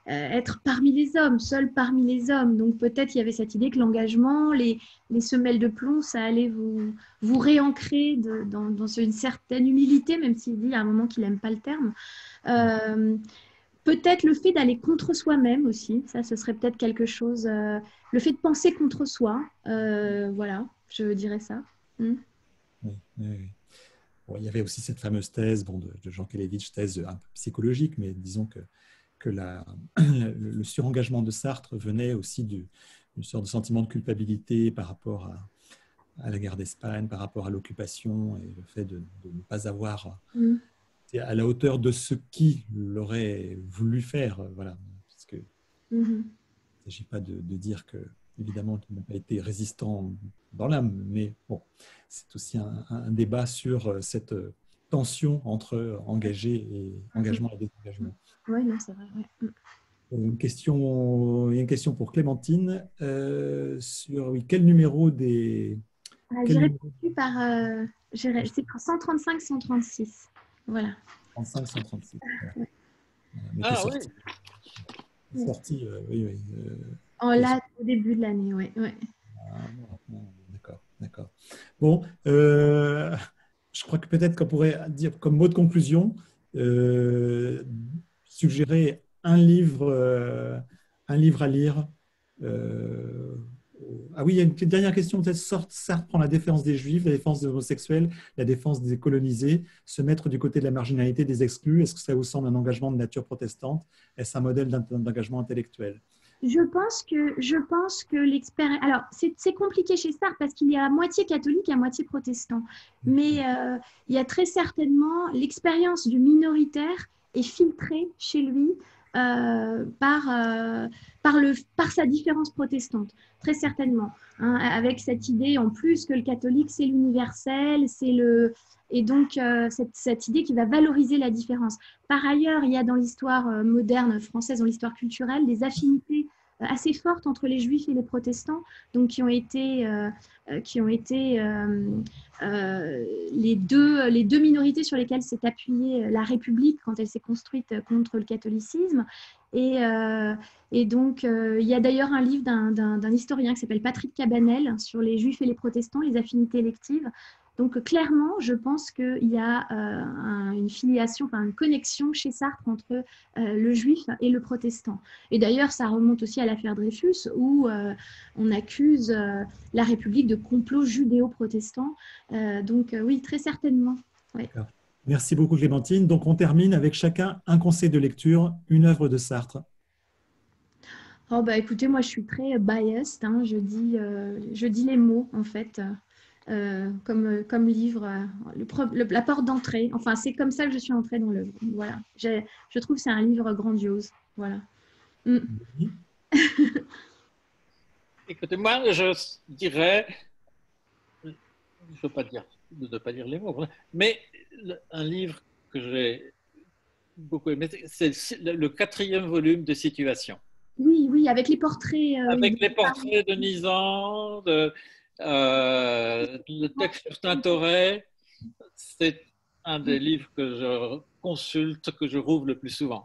être parmi les hommes, seul parmi les hommes. Donc peut-être il y avait cette idée que l'engagement, les semelles de plomb, ça allait vous réancrer dans une certaine humilité, même s'il dit à un moment qu'il n'aime pas le terme. Peut-être le fait d'aller contre soi-même aussi, ça ce serait peut-être quelque chose, le fait de penser contre soi, voilà, je dirais ça. Oui, oui, oui. Bon, il y avait aussi cette fameuse thèse de Jean Kelevitch, thèse un peu psychologique, mais disons que le surengagement de Sartre venait aussi d'une sorte de sentiment de culpabilité par rapport à la guerre d'Espagne, par rapport à l'occupation et le fait de ne pas avoir été à la hauteur de ce qu'il aurait voulu faire. Voilà, parce que il ne s'agit pas de dire que, évidemment, qu'il n'a pas été résistant dans l'âme, mais bon, c'est aussi un débat sur cette tension entre engagement et désengagement. Oui, non, c'est vrai. Ouais. Il y a une question pour Clémentine sur quel numéro des... J'ai répondu par... c'est 135-136. Voilà. 135-136. Ouais. Oui. Sorti, oui. Là, au début de l'année, oui. Ouais. D'accord. Bon, je crois que peut-être qu'on pourrait dire comme mot de conclusion, suggérer un livre à lire. Oui, il y a une dernière question. Peut-être Sartre prend la défense des Juifs, la défense des homosexuels, la défense des colonisés, se mettre du côté de la marginalité des exclus. Est-ce que ça vous semble un engagement de nature protestante? Est-ce un modèle d'engagement intellectuel? Je pense que l'expérience... Alors, c'est compliqué chez Sartre parce qu'il est à moitié catholique et à moitié protestant. Mais il y a très certainement l'expérience du minoritaire est filtrée chez lui par sa différence protestante, très certainement. Hein, avec cette idée en plus que le catholique, c'est l'universel, et donc cette idée qui va valoriser la différence. Par ailleurs, il y a dans l'histoire moderne française, dans l'histoire culturelle, des affinités assez fortes entre les juifs et les protestants, donc qui ont été les deux minorités sur lesquelles s'est appuyée la République quand elle s'est construite contre le catholicisme. Et donc, il y a d'ailleurs un livre d'un historien qui s'appelle Patrick Cabanel sur les juifs et les protestants, les affinités électives. Donc, clairement, je pense qu'il y a une filiation, une connexion chez Sartre entre le juif et le protestant. Et d'ailleurs, ça remonte aussi à l'affaire Dreyfus, où on accuse la République de complot judéo-protestant. Donc, oui, très certainement. Ouais. Merci beaucoup, Clémentine. Donc, on termine avec chacun un conseil de lecture, une œuvre de Sartre. Écoutez, moi, je suis très biased. Hein, je dis les mots, en fait. Comme livre, la porte d'entrée. Enfin, c'est comme ça que je suis entrée dans l'œuvre. Voilà. Je trouve que c'est un livre grandiose. Voilà. Écoutez, moi, je dirais, je ne veux pas dire de ne pas lire les mots, mais un livre que j'ai beaucoup aimé, c'est le 4e volume de Situation. Oui, avec les portraits. Avec les portraits de Nizan, le texte sur Tintoret, c'est un des livres que je consulte, que je rouvre le plus souvent.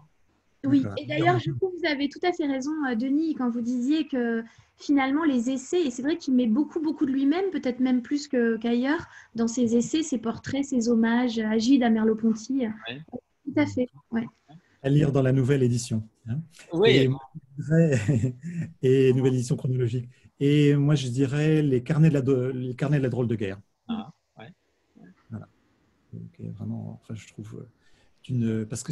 Oui, et d'ailleurs, je trouve que vous avez tout à fait raison, Denis, quand vous disiez que finalement, les essais, et c'est vrai qu'il met beaucoup de lui-même, peut-être même plus qu'ailleurs, dans ses essais, ses portraits, ses hommages à Gide, à Merleau-Ponty. Oui. Tout à fait, ouais. À lire dans la nouvelle édition. Hein. Oui. Et nouvelle édition chronologique. Et moi, je dirais les carnets les carnets de la drôle de guerre. Ah, ouais. Voilà. Donc, vraiment, enfin, je trouve parce que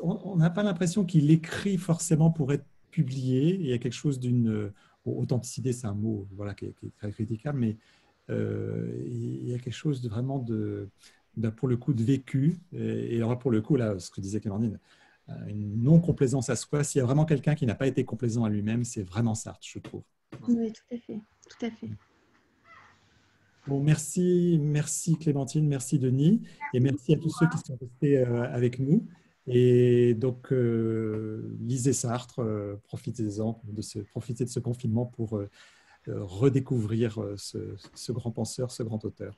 on n'a pas l'impression qu'il écrit forcément pour être publié. Il y a quelque chose d'une authenticité, c'est un mot voilà, qui est très critiquable, mais il y a quelque chose de vraiment pour le coup de vécu. Et alors pour le coup, là, ce que disait Clémentine, une non-complaisance à soi. S'il y a vraiment quelqu'un qui n'a pas été complaisant à lui-même, c'est vraiment Sartre, je trouve. Oui, tout à fait. Tout à fait. Bon, merci Clémentine, merci Denis, et merci à tous ceux qui sont restés avec nous. Et donc, lisez Sartre, profitez de ce confinement pour redécouvrir ce grand penseur, ce grand auteur.